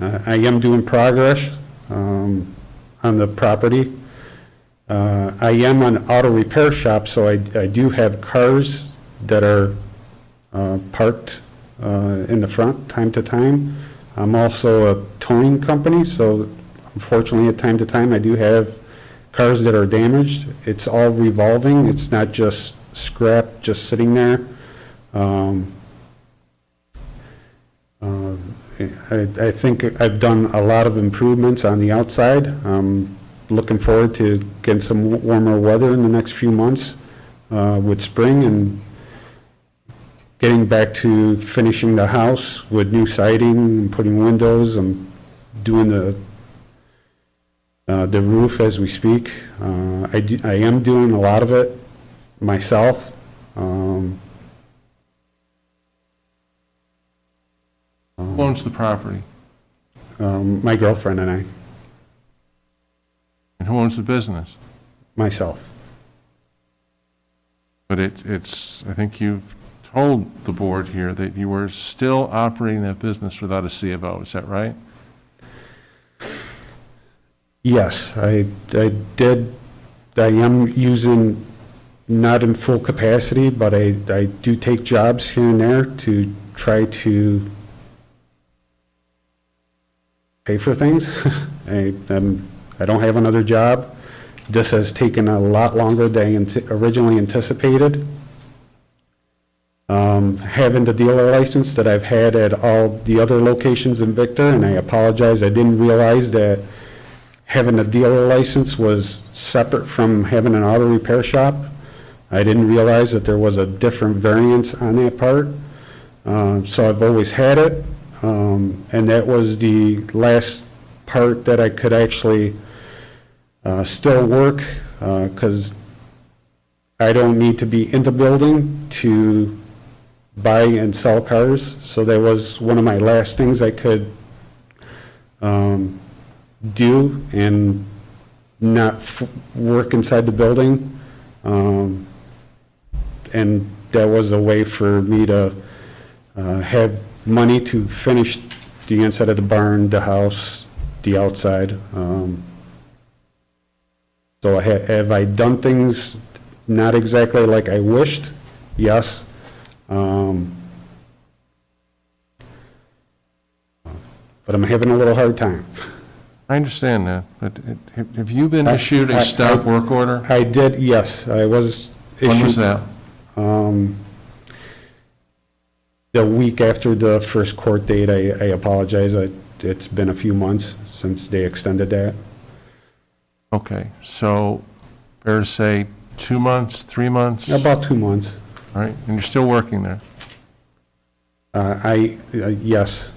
I am doing progress on the property. I am an auto repair shop, so I do have cars that are parked in the front time to time. I'm also a towing company, so unfortunately, at time to time, I do have cars that are damaged. It's all revolving. It's not just scrap just sitting there. I think I've done a lot of improvements on the outside. I'm looking forward to getting some warmer weather in the next few months with spring, and getting back to finishing the house with new siding and putting windows. I'm doing the roof as we speak. I am doing a lot of it myself. Who owns the property? My girlfriend and I, And who owns the business? myself. But it's, I think you've told the board here that you were still operating that business without a C of O, is that right? Yes, I did. I am using, not in full capacity, but I do take jobs here and there to try to pay for things. I don't have another job. This has taken a lot longer than I originally anticipated. Having the dealer license that I've had at all the other locations in Victor, and I apologize, I didn't realize that having a dealer license was separate from having an auto repair shop. I didn't realize that there was a different variance on that part. So I've always had it, and that was the last part that I could actually still work, because I don't need to be in the building to buy and sell cars, so that was one of my last things I could do and not work inside the building. And that was a way for me to have money to finish the inside of the barn, the house, the outside. So have I done things not exactly like I wished? Yes. But I'm having a little hard time. I understand that, but have you been issued a stop work order? I did, yes, I was issued. When was that? The week after the first court date. I apologize. It's been a few months since they extended that. Okay, so fair to say 2 months, 3 months? About 2 months. All right, and you're still working there? Yes.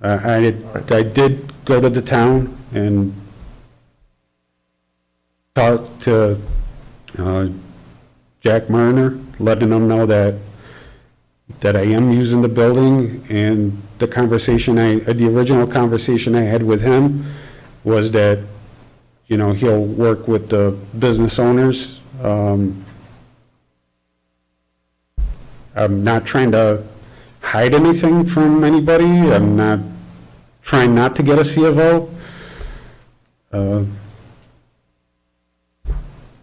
I did go to the town and talk to Jack Marner, letting him know that I am using the building, and the original conversation I had with him was that, you know, he'll work with the business owners. I'm not trying to hide anything from anybody. I'm not trying not to get a C of O.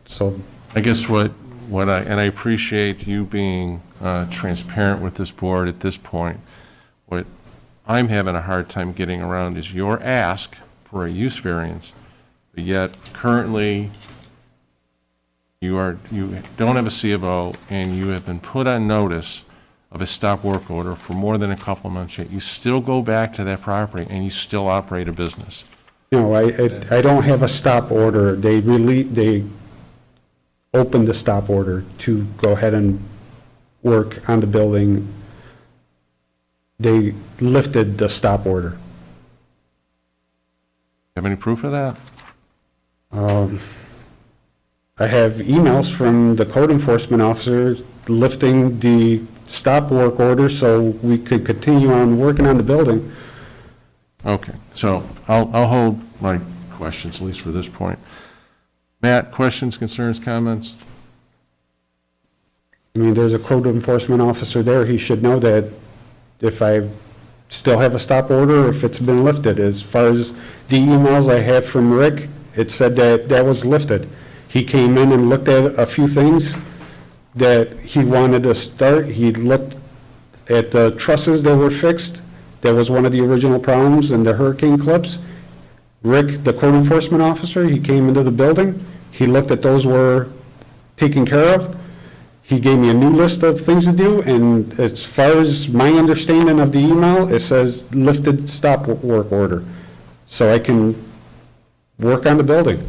So I guess and I appreciate you being transparent with this board at this point. What I'm having a hard time getting around is your ask for a use variance, but yet currently you don't have a C of O, and you have been put on notice of a stop work order for more than a couple of months yet. You still go back to that property and you still operate a business. No, I don't have a stop order. They opened the stop order to go ahead and work on the building. They lifted the stop order. Have any proof of that? I have emails from the code enforcement officer lifting the stop work order so we could continue on working on the building. Okay, so I'll hold my questions, at least for this point. Matt, questions, concerns, comments? I mean, there's a code enforcement officer there. He should know that if I still have a stop order, or if it's been lifted. As far as the emails I have from Rick, it said that was lifted. He came in and looked at a few things that he wanted to start. He looked at the trusses that were fixed. That was one of the original problems in the hurricane clips. Rick, the code enforcement officer, he came into the building. He looked at those were taken care of. He gave me a new list of things to do, and as far as my understanding of the email, it says lifted stop work order, so I can work on the building.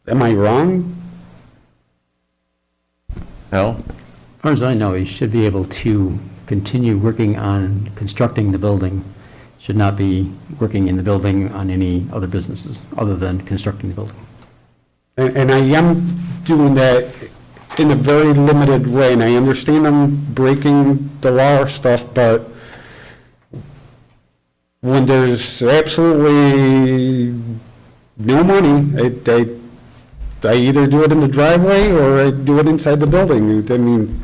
Am I wrong? No? As far as I know, he should be able to continue working on constructing the building, should not be working in the building on any other businesses other than constructing the building. And I am doing that in a very limited way, and I understand I'm breaking the law or stuff, but when there's absolutely no money, I either do it in the driveway or I do it inside the building. I mean,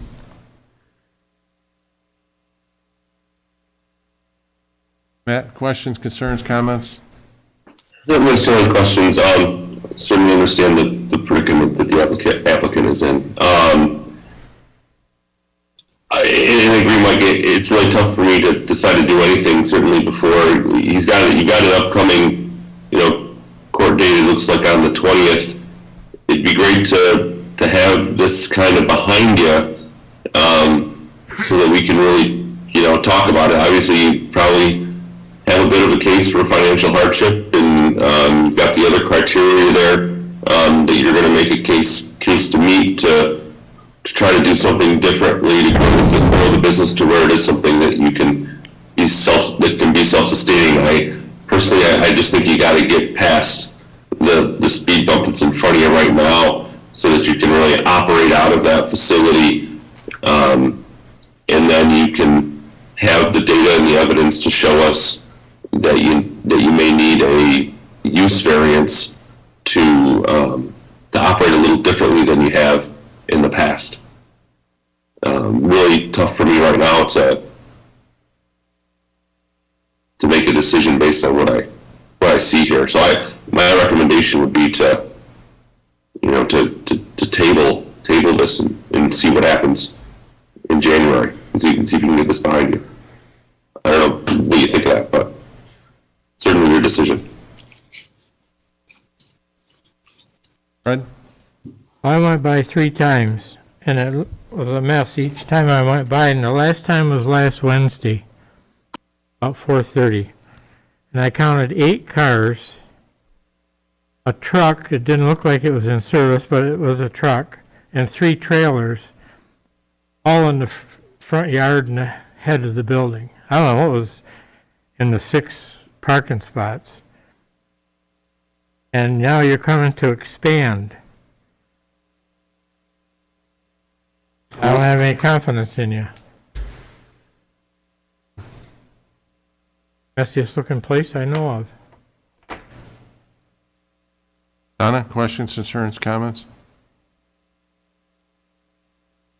Matt, questions, concerns, comments? Not necessarily questions. Certainly understand the predicament that the applicant is in. I agree, Mike. It's really tough for me to decide to do anything. Certainly before you got an upcoming, court date. It looks like on the 20th. It'd be great to have this kind of behind you, so that we can really, talk about it. Obviously, you probably have a bit of a case for financial hardship, and you've got the other criteria there that you're going to make a case to meet to try to do something differently to grow the business to where it is something that you can be self-sustaining. I just think you got to get past the speed bump that's in front of you right now, so that you can really operate out of that facility and then you can have the data and the evidence to show us that you may need a use variance to operate a little differently than you have in the past. Really tough for me right now to make a decision based on what I see here. So my recommendation would be to table this and see what happens in January, and see if you can get this behind you. I don't know what you think of that, but certainly your decision. Fred? I went by 3 times, and it was a mess each time I went by, and the last time was last Wednesday, about 4:30. And I counted 8 cars, a truck, it didn't look like it was in service, but it was a truck, and 3 trailers, all in the front yard and the head of the building. I don't know what was in the 6 parking spots. And now you're coming to expand. I don't have any confidence in you. Messiest looking place I know of. Donna, questions, concerns, comments?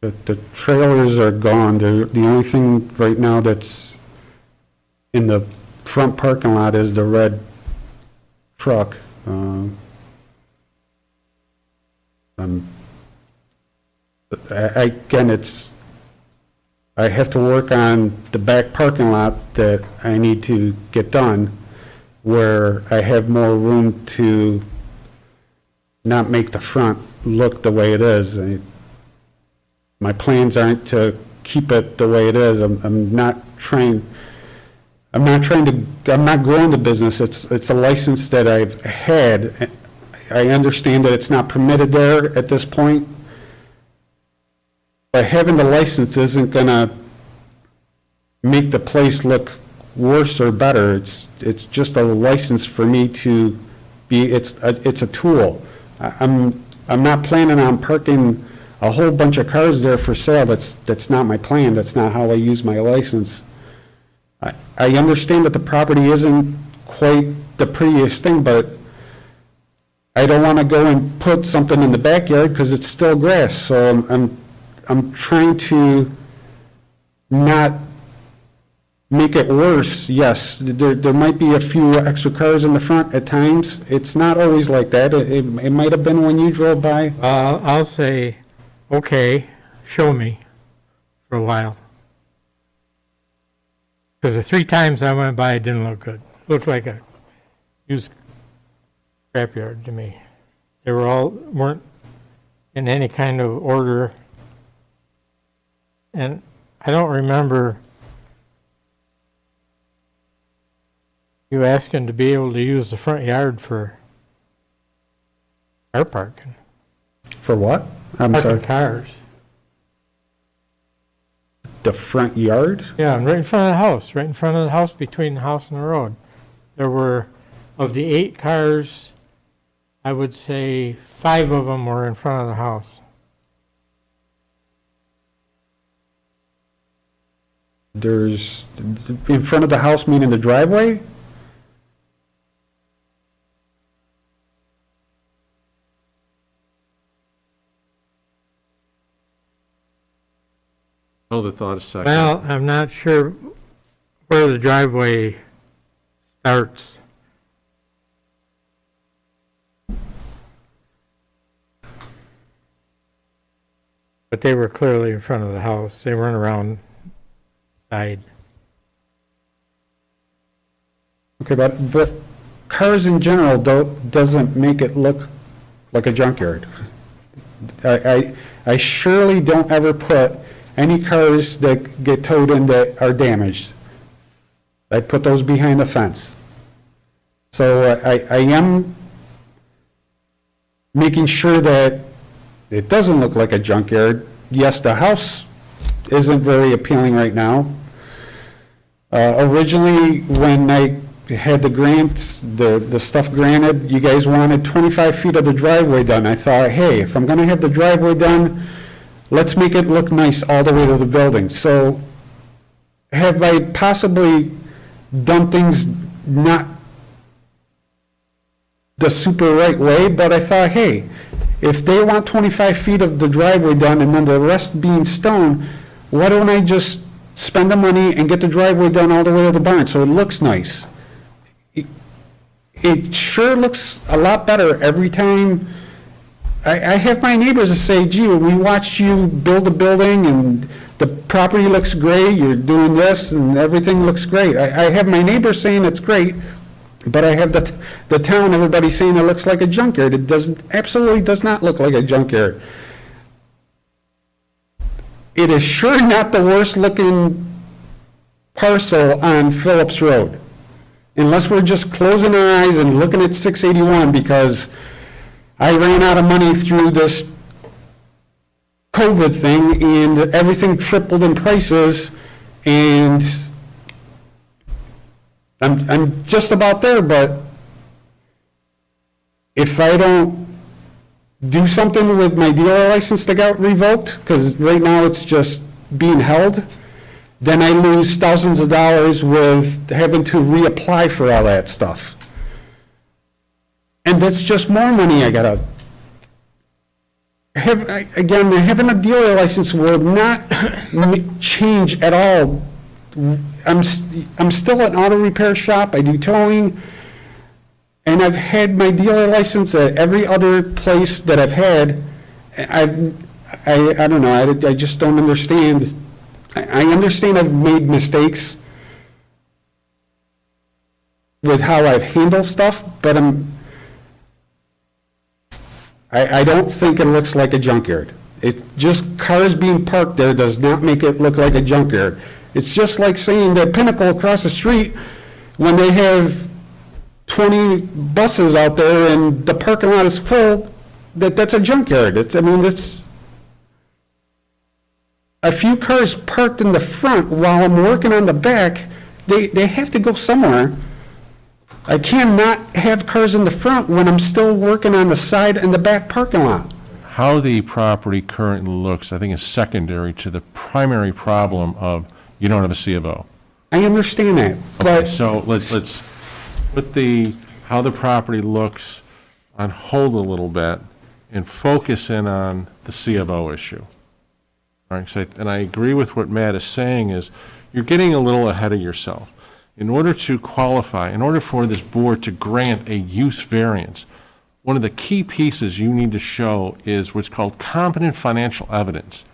The trailers are gone. The only thing right now that's in the front parking lot is the red truck. Again, I have to work on the back parking lot that I need to get done, where I have more room to not make the front look the way it is. My plans aren't to keep it the way it is. I'm not growing the business. It's a license that I've had. I understand that it's not permitted there at this point. But having the license isn't gonna make the place look worse or better. It's just a license for me to be, it's a tool. I'm not planning on parking a whole bunch of cars there for sale. That's not my plan. That's not how I use my license. I understand that the property isn't quite the prettiest thing, but I don't want to go and put something in the backyard because it's still grass. So I'm trying to not make it worse. Yes, there might be a few extra cars in the front at times. It's not always like that. It might have been when you drove by. I'll say, okay, show me for a while. Because the 3 times I went by, it didn't look good. Looked like a used scrapyard to me. They weren't in any kind of order. And I don't remember you asking to be able to use the front yard for car parking. For what? I'm sorry. Parking cars. The front yard? Yeah, and right in front of the house, between the house and the road. There were, of the 8 cars, I would say 5 of them were in front of the house. There's, in front of the house, meaning the driveway? Hold the thought a second. Well, I'm not sure where the driveway starts. But they were clearly in front of the house. They weren't around side. Okay, but cars in general doesn't make it look like a junkyard. I surely don't ever put any cars that get towed in that are damaged. I put those behind the fence. So I am making sure that it doesn't look like a junkyard. Yes, the house isn't very appealing right now. Originally, when I had the grants, the stuff granted, you guys wanted 25 feet of the driveway done. I thought, hey, if I'm gonna have the driveway done, let's make it look nice all the way to the building. So have I possibly done things not the super right way? But I thought, hey, if they want 25 feet of the driveway done and then the rest being stone, why don't I just spend the money and get the driveway done all the way to the barn so it looks nice? It sure looks a lot better every time. I have my neighbors that say, gee, we watched you build a building and the property looks great, you're doing this and everything looks great. I have my neighbors saying it's great, but I have the town, everybody saying it looks like a junkyard. It absolutely does not look like a junkyard. It is sure not the worst looking parcel on Phillips Road. Unless we're just closing our eyes and looking at 681 because I ran out of money through this COVID thing and everything tripled in prices, and I'm just about there, but if I don't do something with my dealer license that got revoked, because right now it's just being held, then I lose thousands of dollars with having to reapply for all that stuff. And that's just more money I gotta have. Again, having a dealer license will not change at all. I'm still an auto repair shop, I do towing, and I've had my dealer license at every other place that I've had. I don't know, I just don't understand. I understand I've made mistakes with how I've handled stuff, but I don't think it looks like a junkyard. It just, cars being parked there does not make it look like a junkyard. It's just like saying that Pinnacle across the street, when they have 20 buses out there and the parking lot is full, that's a junkyard. It's a few cars parked in the front while I'm working on the back. They have to go somewhere. I cannot have cars in the front when I'm still working on the side and the back parking lot. How the property currently looks, I think, is secondary to the primary problem of you don't have a C of O. I understand that, Okay, but so let's put how the property looks on hold a little bit and focus in on the C of O issue. All right, and I agree with what Matt is saying is you're getting a little ahead of yourself. In order to qualify, in order for this board to grant a use variance, one of the key pieces you need to show is what's called competent financial evidence.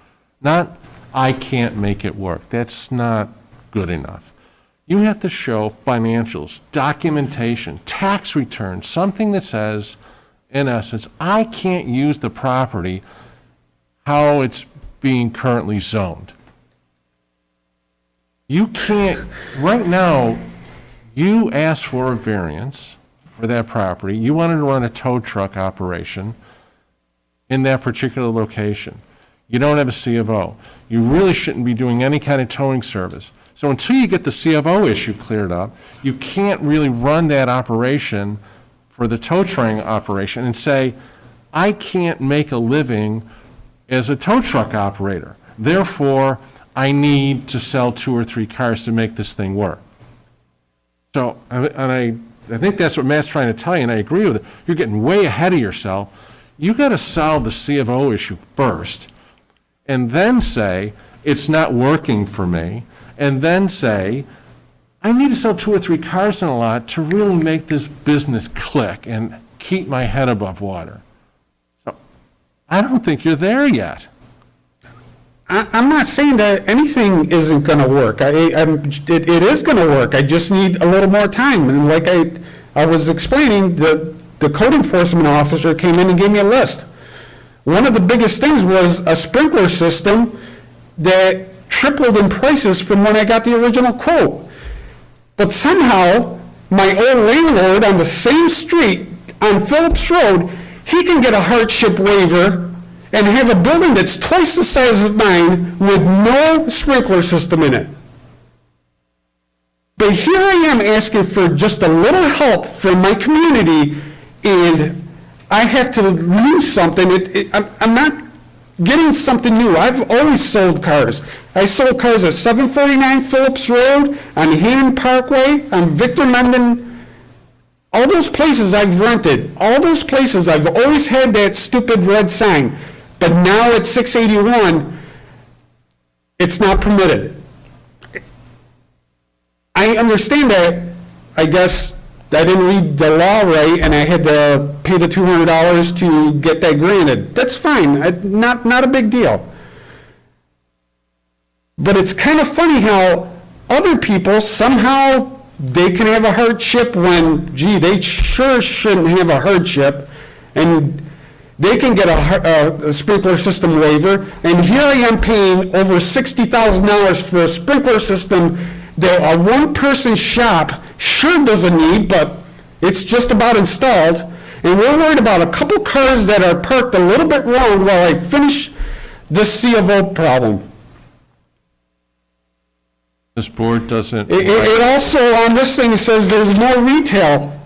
Not, I can't make it work. That's not good enough. You have to show financials, documentation, tax returns, something that says, in essence, I can't use the property how it's being currently zoned. You can't, right now, you asked for a variance for that property. You wanted to run a tow truck operation in that particular location. You don't have a C of O. You really shouldn't be doing any kind of towing service. So until you get the C of O issue cleared up, you can't really run that operation for the tow truck operation and say, I can't make a living as a tow truck operator. Therefore, I need to sell 2 or 3 cars to make this thing work. So, I think that's what Matt's trying to tell you, and I agree with it. You're getting way ahead of yourself. You got to solve the C of O issue first, and then say, it's not working for me, and then say, I need to sell 2 or 3 cars in a lot to really make this business click and keep my head above water. So, I don't think you're there yet. I'm not saying that anything isn't going to work. It is going to work. I just need a little more time. And like I was explaining, the code enforcement officer came in and gave me a list. One of the biggest things was a sprinkler system that tripled in prices from when I got the original quote. But somehow, my old landlord on the same street on Phillips Road, he can get a hardship waiver and have a building that's twice the size of mine with no sprinkler system in it. But here I am asking for just a little help from my community, and I have to lose something. I'm not getting something new. I've always sold cars. I sold cars at 749 Phillips Road, on Hannon Parkway, on Victor Menden. All those places I've rented, all those places I've always had that stupid red sign. But now at 681, it's not permitted. I understand that. I guess I didn't read the law right, and I had to pay the $200 to get that granted. That's fine, not a big deal. But it's kind of funny how other people, somehow, they can have a hardship when, gee, they sure shouldn't have a hardship, and they can get a sprinkler system waiver, and here I am paying over $60,000 for a sprinkler system that a one-person shop sure doesn't need, but it's just about installed, and we're worried about a couple cars that are parked a little bit wrong while I finish this C of O problem. This board doesn't. It also, on this thing, says there's no retail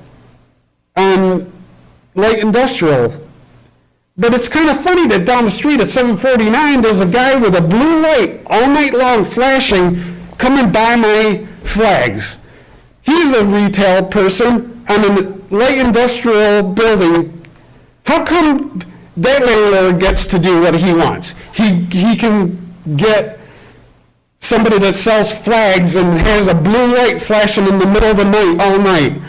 on light industrial. But it's kind of funny that down the street at 749, there's a guy with a blue light all night long flashing, coming by my flags. He's a retail person on a light industrial building. How come that landlord gets to do what he wants? He can get somebody that sells flags and has a blue light flashing in the middle of the night all night.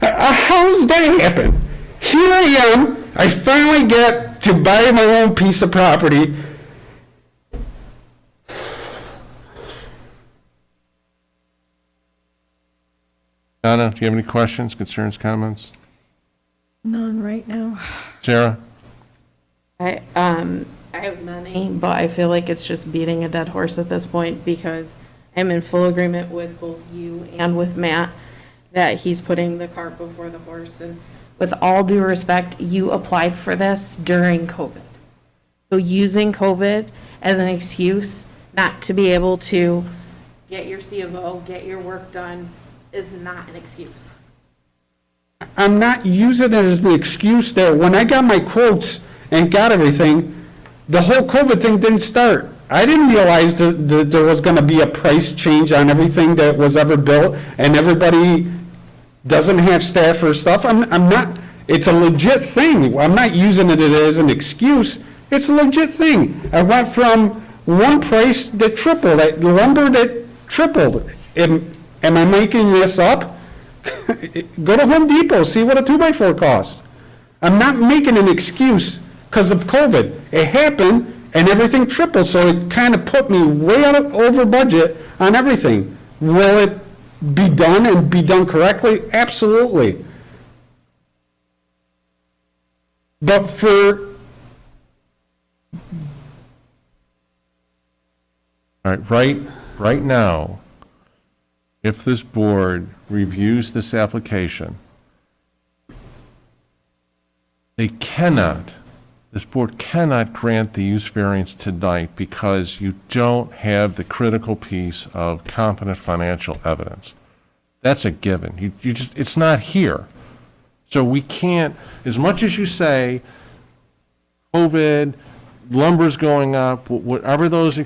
How does that happen? Here I am, I finally get to buy my own piece of property. Donna, do you have any questions, concerns, comments? None right now. Sarah? I have many, but I feel like it's just beating a dead horse at this point because I'm in full agreement with both you and with Matt that he's putting the cart before the horse. And with all due respect, you applied for this during COVID. So using COVID as an excuse not to be able to get your C of O, get your work done, is not an excuse. I'm not using it as an excuse that when I got my quotes and got everything, the whole COVID thing didn't start. I didn't realize that there was going to be a price change on everything that was ever built, and everybody doesn't have staff or stuff. I'm not, it's a legit thing. I'm not using it as an excuse. It's a legit thing. I went from one price that tripled, lumber that tripled. Am I making this up? Go to Home Depot, see what a 2x4 costs. I'm not making an excuse because of COVID. It happened and everything tripled, so it kind of put me way over budget on everything. Will it be done and be done correctly? Absolutely. But for... All right now, if this board reviews this application, this board cannot grant the use variance tonight because you don't have the critical piece of competent financial evidence. That's a given. You just, it's not here. So we can't, as much as you say, COVID, lumber's going up, whatever those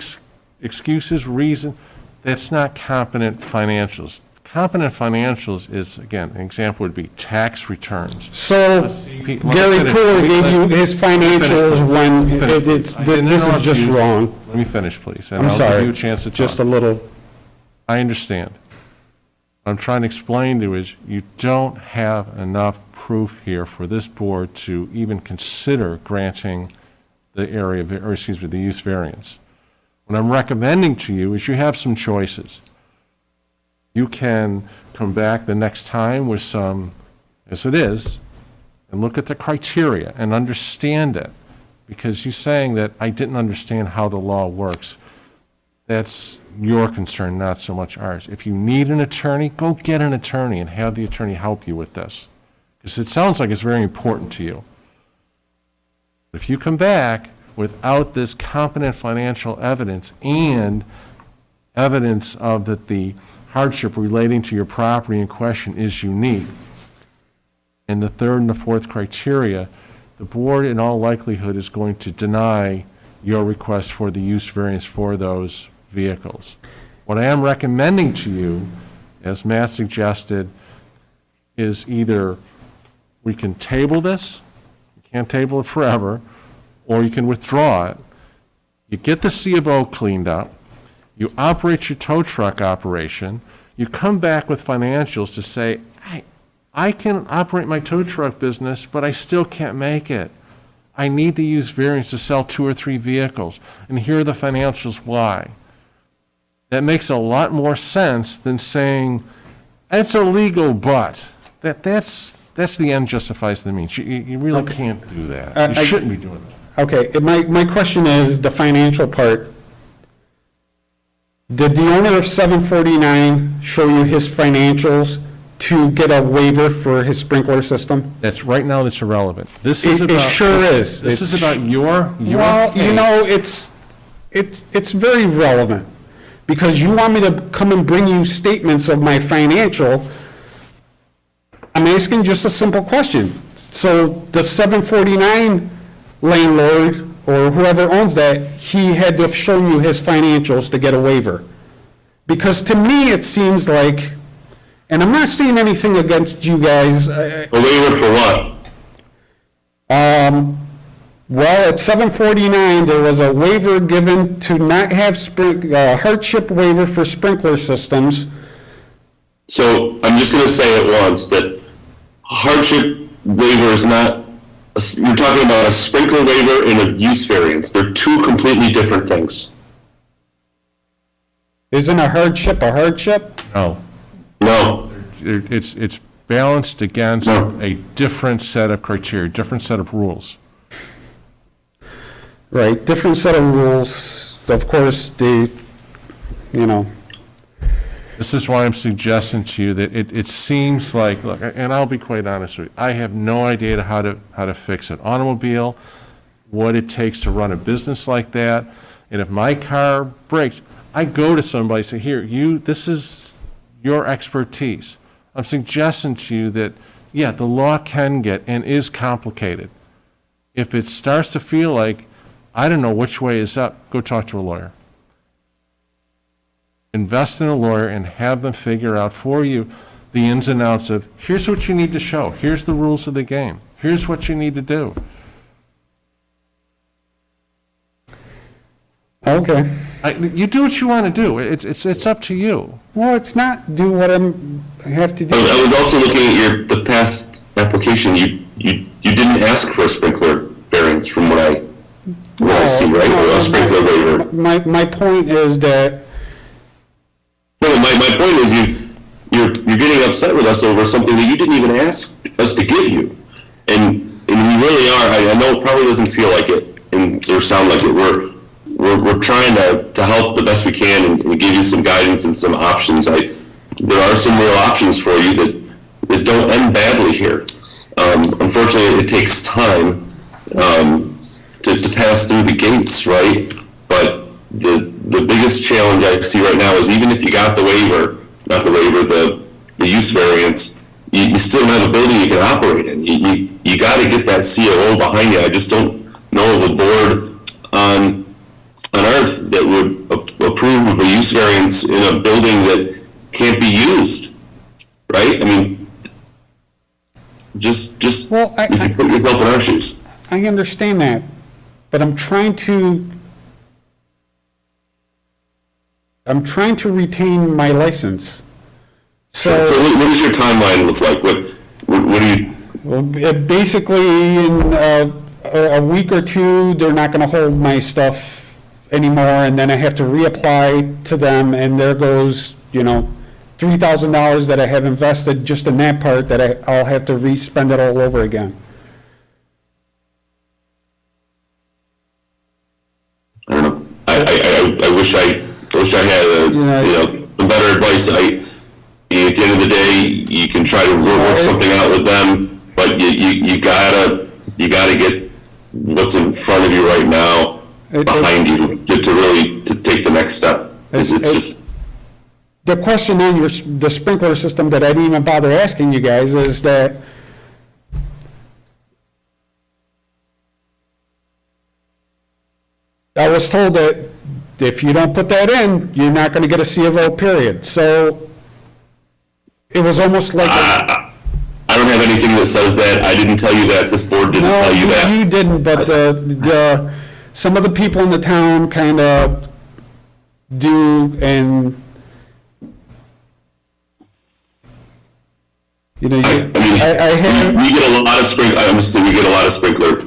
excuses, reason, that's not competent financials. Competent financials is, again, an example would be tax returns. So Gary Pooler gave you his financials when this is just wrong. Let me finish, please. And I'm I'll sorry. give you a chance to talk. Just a little. I understand. What I'm trying to explain to you is you don't have enough proof here for this board to even consider granting the the use variance. What I'm recommending to you is you have some choices. You can come back the next time with some, as it is, and look at the criteria and understand it. Because you're saying that I didn't understand how the law works. That's your concern, not so much ours. If you need an attorney, go get an attorney and have the attorney help you with this. Because it sounds like it's very important to you. If you come back without this competent financial evidence and evidence of that the hardship relating to your property in question is unique, and the third and the fourth criteria, the board in all likelihood is going to deny your request for the use variance for those vehicles. What I am recommending to you, as Matt suggested, is either we can table this, you can't table it forever, or you can withdraw it. You get the C of O cleaned up, you operate your tow truck operation, you come back with financials to say, I can operate my tow truck business, but I still can't make it. I need to use Variance to sell 2 or 3 vehicles, and here are the financials why. That makes a lot more sense than saying, it's illegal, but that's the end justifies the means. You really can't do that. You shouldn't be doing that. Okay, my question is the financial part. Did the owner of 749 show you his financials to get a waiver for his sprinkler system? That's, right now, that's irrelevant. This is It about. sure is. This is about your Well, you case. know, it's very relevant, because you want me to come and bring you statements of my financial. I'm asking just a simple question. So the 749 landlord, or whoever owns that, he had to have shown you his financials to get a waiver. Because to me, it seems like, and I'm not saying anything against you guys. A waiver for what? Well, at 749, there was a waiver given to not have hardship waiver for sprinkler systems. So I'm just gonna say at once that hardship waiver is not, we're talking about a sprinkler waiver and a use variance. They're 2 completely different things. Isn't a hardship a hardship? No. No, It's balanced against No. a different set of criteria, different set of rules. Right, different set of rules. Of course, you know, This is why I'm suggesting to you that it seems like, look, and I'll be quite honest with you, I have no idea how to fix an automobile, what it takes to run a business like that, and if my car breaks, I go to somebody and say, here, this is your expertise. I'm suggesting to you that, yeah, the law can get and is complicated. If it starts to feel like, I don't know which way is up, go talk to a lawyer. Invest in a lawyer and have them figure out for you the ins and outs of, here's what you need to show, here's the rules of the game, here's what you need to do. okay. You do what you want to do, it's up to you. Well, it's not do what I have to do. I was also looking at the past application. You didn't ask for a sprinkler variance from what I see, right? Or a sprinkler waiver. My point is that, No, my point is you're getting upset with us over something that you didn't even ask us to give you. And we really are, I know it probably doesn't feel like it, or sound like it, we're trying to help the best we can and give you some guidance and some options. There are some real options for you that don't end badly here. Unfortunately, it takes time to pass through the gates, right? But the biggest challenge I see right now is even if you got the waiver, not the waiver, the use variance, you still don't have a building you can operate in. You got to get that COO behind you. I just don't know of a board on earth that would approve of a use variance in a building that can't be used, right? I mean, just well, you put yourself in our shoes. I understand that, but I'm trying to retain my license. So what does your timeline look like? What do you? Well, basically, in a week or 2, they're not going to hold my stuff anymore, and then I have to reapply to them, and there goes, $3,000 that I have invested just in that part that I'll have to re-spend it all over again. I don't know. I wish I had some better advice. At the end of the day, you can try to work something out with them, but you gotta get what's in front of you right now behind you to really take the next step. It's just the question on the sprinkler system that I didn't even bother asking you guys is that I was told that if you don't put that in, you're not gonna get a C of O, period. So it was almost like, I don't have anything that says that. I didn't tell you that. This board didn't no, tell you that. you didn't, but some of the people in the town kind of do, and, you know, I mean, I had, we get a lot of sprinkler, I'm just saying, we get a lot of sprinkler,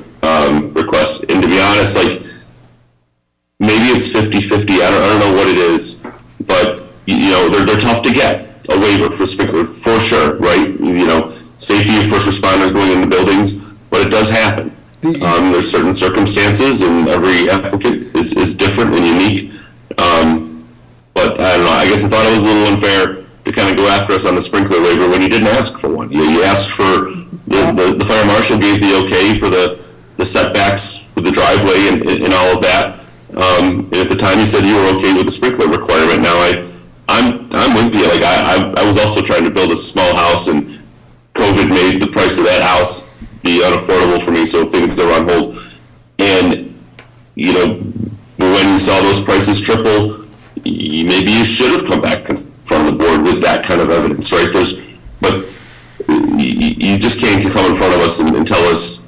requests, and to be honest, like, maybe it's 50-50, I don't know what it is, but, you know, they're tough to get, a waiver for sprinkler, for sure, right? You know, safety of first responders going into buildings, but it does happen. There's certain circumstances, and every applicant is different and unique, but I don't know, I guess I thought it was a little unfair to kind of go after us on the sprinkler waiver when you didn't ask for one. You asked for, the fire marshal gave the okay for the setbacks with the driveway and all of that. And at the time you said you were okay with the sprinkler requirement. Now I'm with you. Like I was also trying to build a small house, and COVID made the price of that house be unaffordable for me, so things are on hold. And, you know, when you saw those prices triple, maybe you should have come back in front of the board with that kind of evidence, right? But you just can't come in front of us and tell us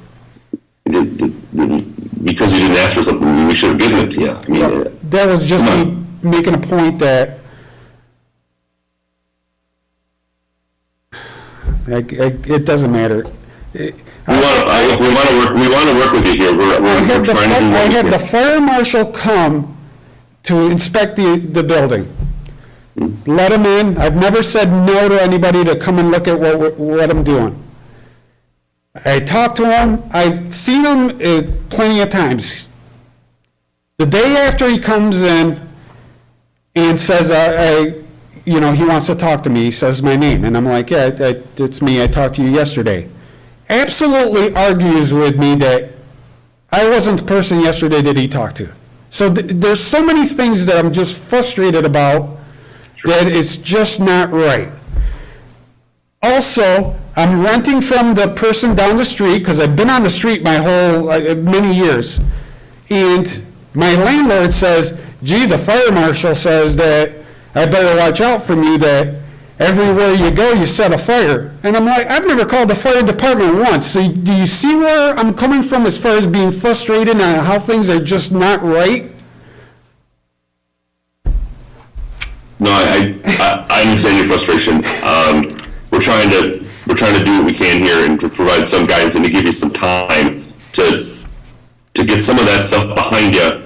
because you didn't ask for something, we should have given it to you. I mean, that was just me making a point that it doesn't matter. We want to work with you here. We're trying to do I had the fire marshal come to inspect the building. Let him in. I've never said no to anybody to come and look at what I'm doing. I talked to him. I've seen him plenty of times. The day after he comes in and says, you know, he wants to talk to me, he says my name, and I'm like, yeah, it's me. I talked to you yesterday. Absolutely argues with me that I wasn't the person yesterday that he talked to. So there's so many things that I'm just frustrated about that it's just not right. Also, I'm renting from the person down the street, because I've been on the street my whole, many years. And my landlord says, gee, the fire marshal says that I better watch out from you, that everywhere you go, you set a fire. And I'm like, I've never called the fire department once. So do you see where I'm coming from as far as being frustrated on how things are just not right? No, I understand your frustration. We're trying to do what we can here and to provide some guidance and to give you some time to get some of that stuff behind you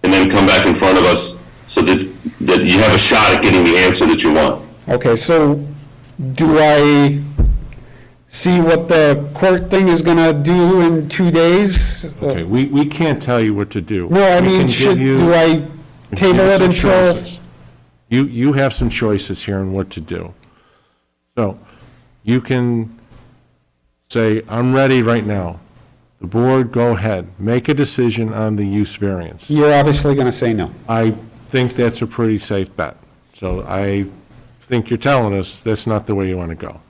and then come back in front of us so that you have a shot at getting the answer that you want. Okay, so do I see what the court thing is gonna do in 2 days? Okay, we can't tell you what to do. No, I We mean, can give you- do I table it some until? choices. You have some choices here on what to do. So, you can say, I'm ready right now. The board, go ahead, make a decision on the use variance. You're obviously gonna say no. I think that's a pretty safe bet. So I think you're telling us that's not the way you want to go.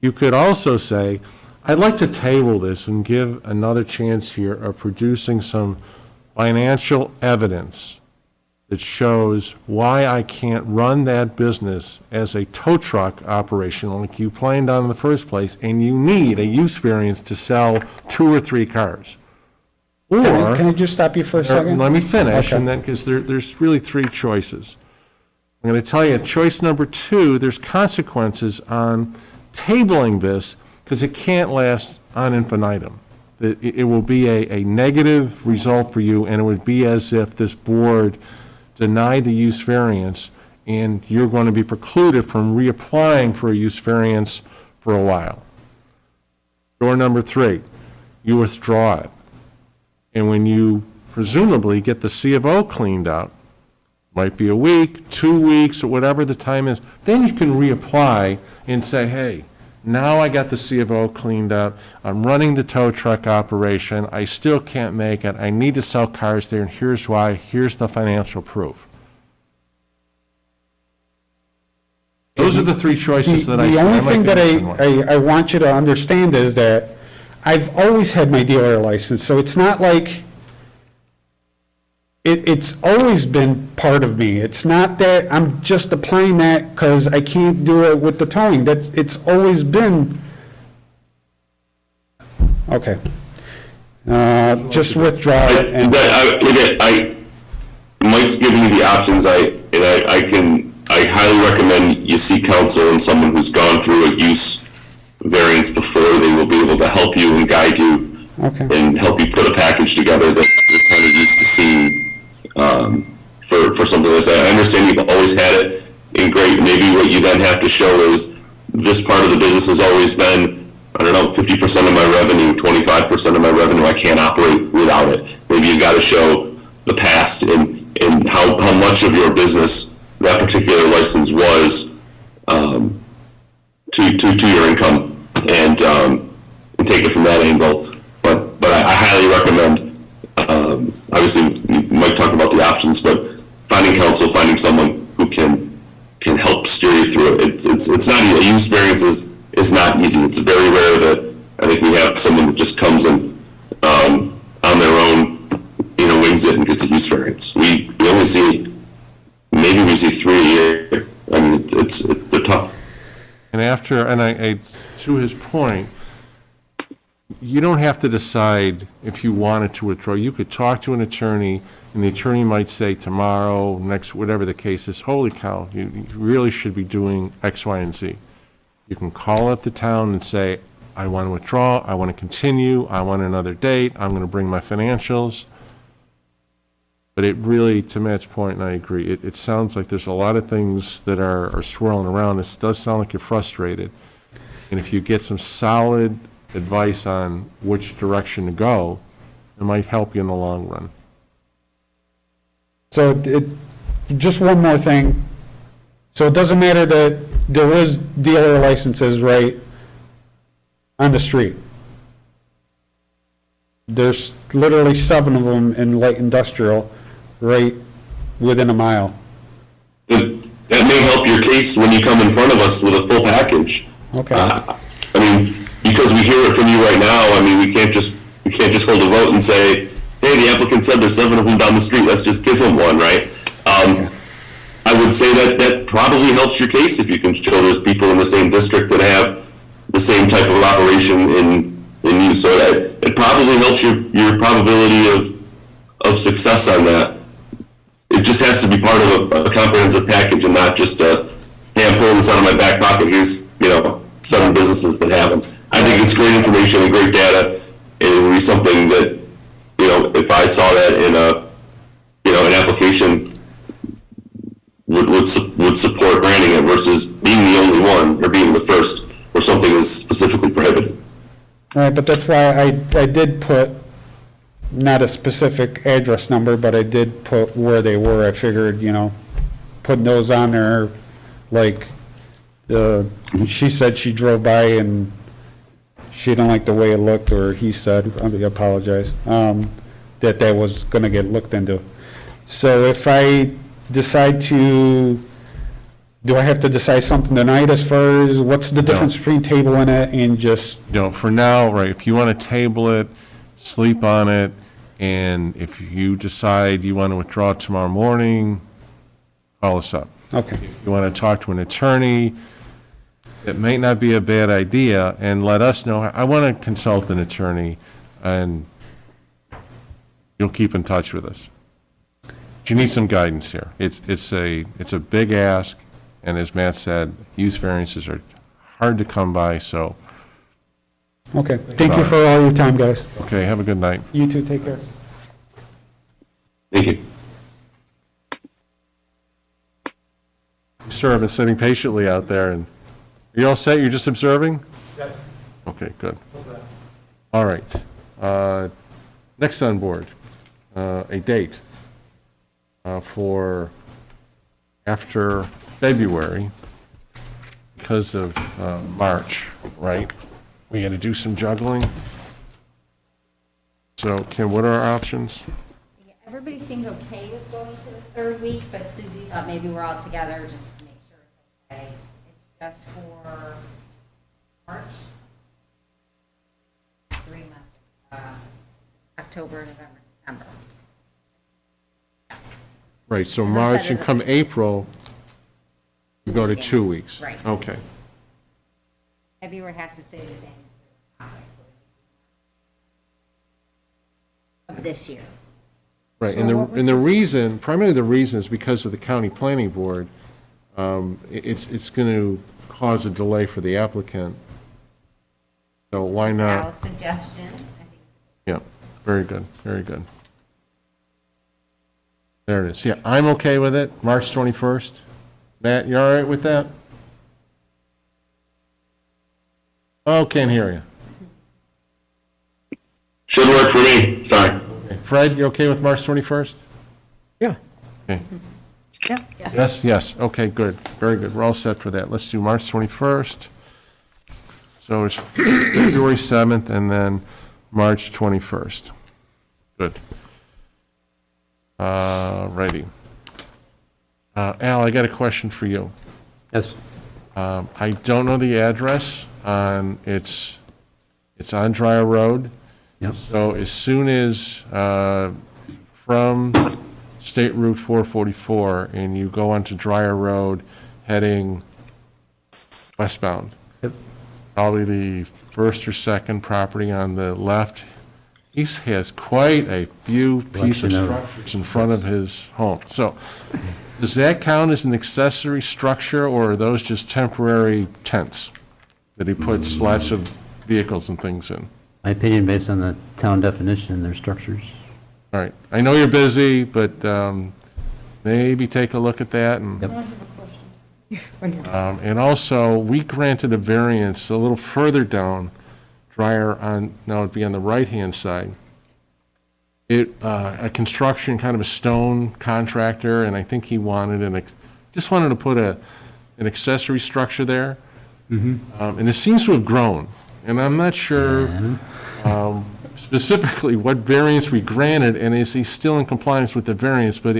You could also say, I'd like to table this and give another chance here of producing some financial evidence that shows why I can't run that business as a tow truck operation like you planned on in the first place, and you need a use variance to sell 2 or 3 cars. Or, Can I just stop you for a second? let me finish, Okay. and then, because there's really 3 choices. I'm going to tell you, choice number 2, there's consequences on tabling this, because it can't last on infinitum. It will be a negative result for you, and it would be as if this board denied the use variance, and you're going to be precluded from reapplying for a use variance for a while. Door number 3, you withdraw it. And when you presumably get the C of O cleaned out, might be a week, 2 weeks, or whatever the time is, then you can reapply and say, hey, now I got the C of O cleaned up, I'm running the tow truck operation, I still can't make it, I need to sell cars there, and here's why, here's the financial proof. Those are the 3 choices that I see. The only might thing be that missing one. I want you to understand is that I've always had my dealer license, so it's not like it's always been part of me. It's not that I'm just applying that because I can't do it with the towing. It's always been, okay. Just withdraw it and. Mike's giving you the options, I highly recommend you see counsel and someone who's gone through a use variance before. They will be able to help you and guide you. Okay. And help you put a package together that you're kind of used to seeing, for something like that. I understand you've always had it, and great, maybe what you then have to show is this part of the business has always been, I don't know, 50% of my revenue, 25% of my revenue, I can't operate without it. Maybe you've got to show the past and how much of your business that particular license was, to your income, and take it from that angle. But I highly recommend, obviously, Mike talked about the options, but finding counsel, finding someone who can help steer you through it. It's not easy. A use variance is not easy. It's very rare that I think we have someone that just comes in on their own, wings it and gets a use variance. We only see, maybe we see 3 a year. I mean, they're tough. And I, to his point, you don't have to decide if you wanted to withdraw. You could talk to an attorney, and the attorney might say tomorrow, next, whatever the case is, holy cow, you really should be doing X, Y, and Z. You can call up the town and say, I want to withdraw, I want to continue, I want another date, I'm going to bring my financials. But it really, to Matt's point, and I agree, it sounds like there's a lot of things that are swirling around. This does sound like you're frustrated. And if you get some solid advice on which direction to go, it might help you in the long run. So just one more thing. So it doesn't matter that there was dealer licenses right on the street. There's literally 7 of them in light industrial right within a mile. That may help your case when you come in front of us with a full package. Okay. I mean, because we hear it from you right now, I mean, we can't just hold a vote and say, hey, the applicant said there's 7 of them down the street, let's just give them one, right? I would say that probably helps your case if you can show there's people in the same district that have the same type of operation in you. So it probably helps your probability of success on that. It just has to be part of a comprehensive package and not just hey, I'm pulling this out of my back pocket, here's 7 businesses that have them. I think it's great information and great data, and it would be something that, if I saw that in an application would support granting it versus being the only one or being the first where something is specifically prohibited. All right, but that's why I did put, not a specific address number, but I did put where they were. I figured, putting those on there, like, she said she drove by and she didn't like the way it looked, or he said, I apologize, that was gonna get looked into. So if I decide to, do I have to decide something tonight as far as what's the difference between tabling it and just? For now, right, if you want to table it, sleep on it, and if you decide you want to withdraw tomorrow morning, call us up. Okay. If you want to talk to an attorney, it may not be a bad idea, and let us know. I want to consult an attorney, and you'll keep in touch with us. But you need some guidance here. It's a big ask, and as Matt said, use variances are hard to come by, so. Okay, thank you for all your time, guys. Okay, have a good night. You too, take care. Thank you. Sir, I've been sitting patiently out there, and are you all set? You're just observing? Yes. Okay, good. All right. Next on board, a date for after February, because of March, right? We got to do some juggling. So, Kim, what are our options? Everybody seemed okay with going to the 3rd week, but Susie thought maybe we're all together just to make sure it's okay. It's just for March, 3 months, October, November, December. Right, so As I March said, and come April, you go to 2 Yes, weeks. right. Okay. February has to stay the same of this year. Right, and the reason, primarily the reason is because of the county planning board. It's going to cause a delay for the applicant. So why This is not? Al's suggestion. I think Yeah, very good, very good. There it is. Yeah, I'm okay with it, March 21st. Matt, you all right with that? Oh, can't hear you. Should work for me, sorry. Okay. Fred, you okay with March 21st? Yeah. Okay. Yeah. Yes, yes, okay, good, very good, we're all set for that. Let's do March 21st. So it's February 7th and then March 21st. Good. Righty. Al, I got a question for you. Yes. I don't know the address on, it's on Dryer Road. Yep. So as soon as, from State Route 444 and you go onto Dryer Road heading westbound. Yep. Probably the first or second property on the left. He has quite a few pieces of Collection of- structures in front of his home. So does that count as an accessory structure or are those just temporary tents that he puts lots of vehicles and things in? My opinion, based on the town definition, they're structures. All right, I know you're busy, but maybe take a look at that and. Yep. And also, we granted a variance a little further down, Dryer on, now it'd be on the right-hand side. A construction, kind of a stone contractor, and I think he wanted just wanted to put an accessory structure there. And it seems to have grown, and I'm not sure specifically what variance we granted, and is he still in compliance with the variance, but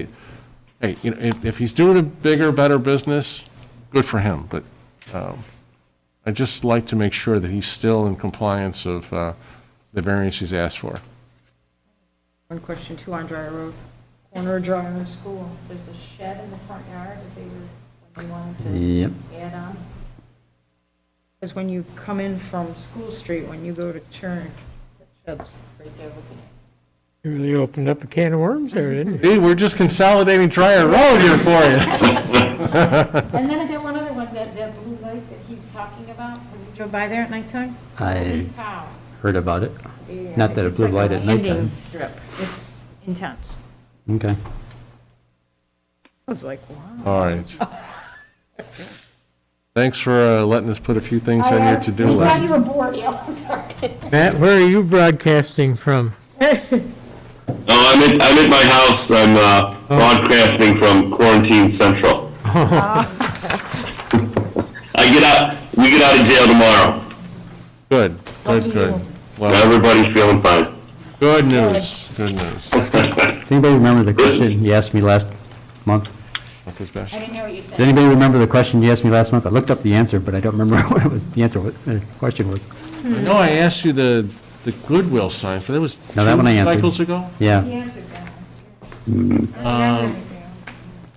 hey, you know, if he's doing a bigger, better business, good for him, but I'd just like to make sure that he's still in compliance of the variance he's asked for. One question too on Dryer Road, corner of Dryer and School. There's a shed in the front yard that they wanted to Yep. add on. Because when you come in from School Street, when you go to turn, the shed's right there looking at You really opened up a can of worms there, didn't you? Hey, we're just consolidating Dryer Road here for you. you. And then I got one other one, that blue light that he's talking about, when you drove by there at nighttime. I Holy cow. heard about it. Yeah, Not that it it's blue like light a at landing nighttime. strip. It's intense. Okay. I was like, wow. All right. Thanks for letting us put a few things on your to-do I'm glad list. you were bored, yeah, I'm sorry. Matt, where are you broadcasting from? Oh, I'm at my house. I'm broadcasting from Quarantine Central. We get out of jail tomorrow. Good, good, good. Well, Everybody's feeling fine. good news, good news. Does anybody remember the question you asked me last month? Not his best. I didn't know what you Does said. anybody remember the question you asked me last month? I looked up the answer, but I don't remember what it was, the answer, what the question was. I know I asked you the Goodwill sign, but that was No, that one I two answered. cycles ago? Yeah. He answered that.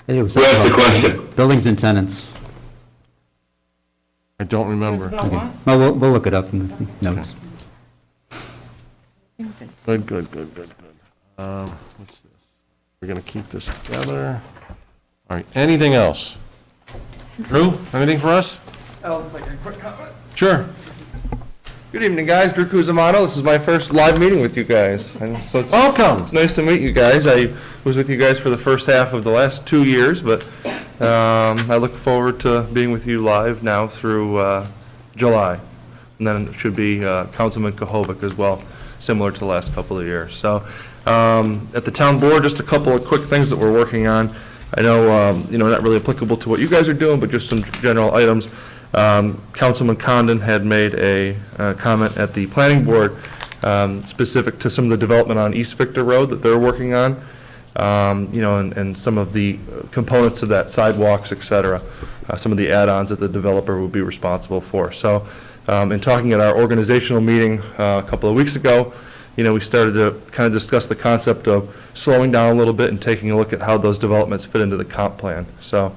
It was Who asked the something about question? Buildings and tenants. I don't remember. About what? Well, we'll look it up in the notes. Good, good, good, good, good. What's this? We're gonna keep this together. All right, anything else? Drew, anything for us? Oh, like a quick comment. Sure. Good evening, guys. Drew Cusimano. This is my first live meeting with you guys. And so it's Welcome. nice to meet you guys. I was with you guys for the first half of the last 2 years, but I look forward to being with you live now through July. And then it should be Councilman Kohovic as well, similar to the last couple of years. So at the town board, just a couple of quick things that we're working on. I know, not really applicable to what you guys are doing, but just some general items. Councilman Condon had made a comment at the planning board specific to some of the development on East Victor Road that they're working on, and some of the components of that, sidewalks, et cetera, some of the add-ons that the developer would be responsible for. So in talking at our organizational meeting a couple of weeks ago, we started to kind of discuss the concept of slowing down a little bit and taking a look at how those developments fit into the comp plan. So,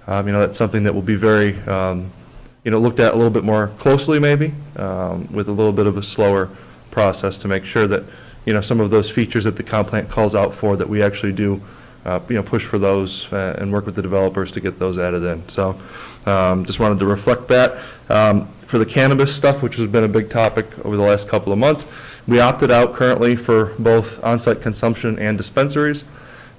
that's something that will be very, looked at a little bit more closely maybe, with a little bit of a slower process to make sure that, some of those features that the comp plan calls out for, that we actually do, push for those and work with the developers to get those added in. So, just wanted to reflect that. For the cannabis stuff, which has been a big topic over the last couple of months, we opted out currently for both on-site consumption and dispensaries.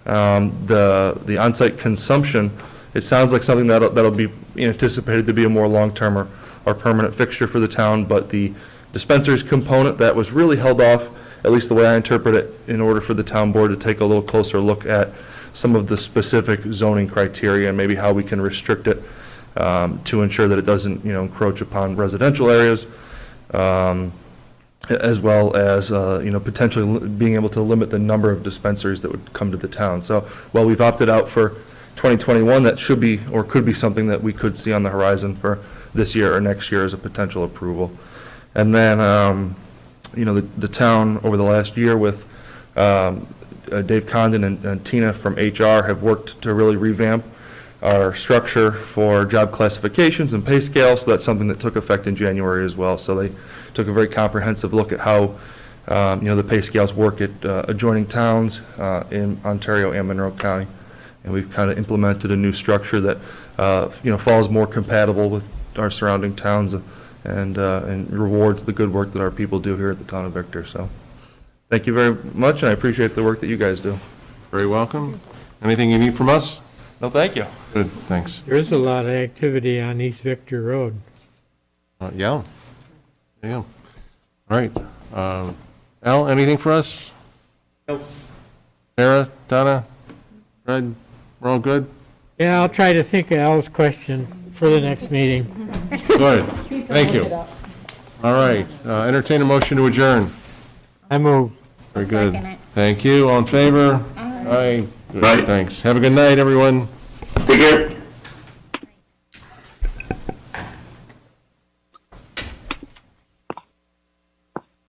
The on-site consumption, it sounds like something that'll be anticipated to be a more long-term or permanent fixture for the town, but the dispensaries component, that was really held off, at least the way I interpret it, in order for the town board to take a little closer look at some of the specific zoning criteria and maybe how we can restrict it to ensure that it doesn't, encroach upon residential areas, as well as, potentially being able to limit the number of dispensaries that would come to the town. So while we've opted out for 2021, that should be, or could be something that we could see on the horizon for this year or next year as a potential approval. And then, the town over the last year with Dave Condon and Tina from HR have worked to really revamp our structure for job classifications and pay scale, so that's something that took effect in January as well. So they took a very comprehensive look at how, the pay scales work at adjoining towns in Ontario and Monroe County. And we've kind of implemented a new structure that, falls more compatible with our surrounding towns and rewards the good work that our people do here at the town of Victor. So thank you very much, and I appreciate the work that you guys do. Very welcome. Anything you need from us? No, thank you. Good, thanks. There is a lot of activity on East Victor Road. Yeah. All right. Al, anything for us? Nope. Sarah, Donna, Fred, we're all good? Yeah, I'll try to think of Al's question for the next meeting. Good, thank you. All right, entertain a motion to adjourn. I move. Very good. Thank you, all in favor? Aye. Good, thanks. Have a good night, everyone. Take care.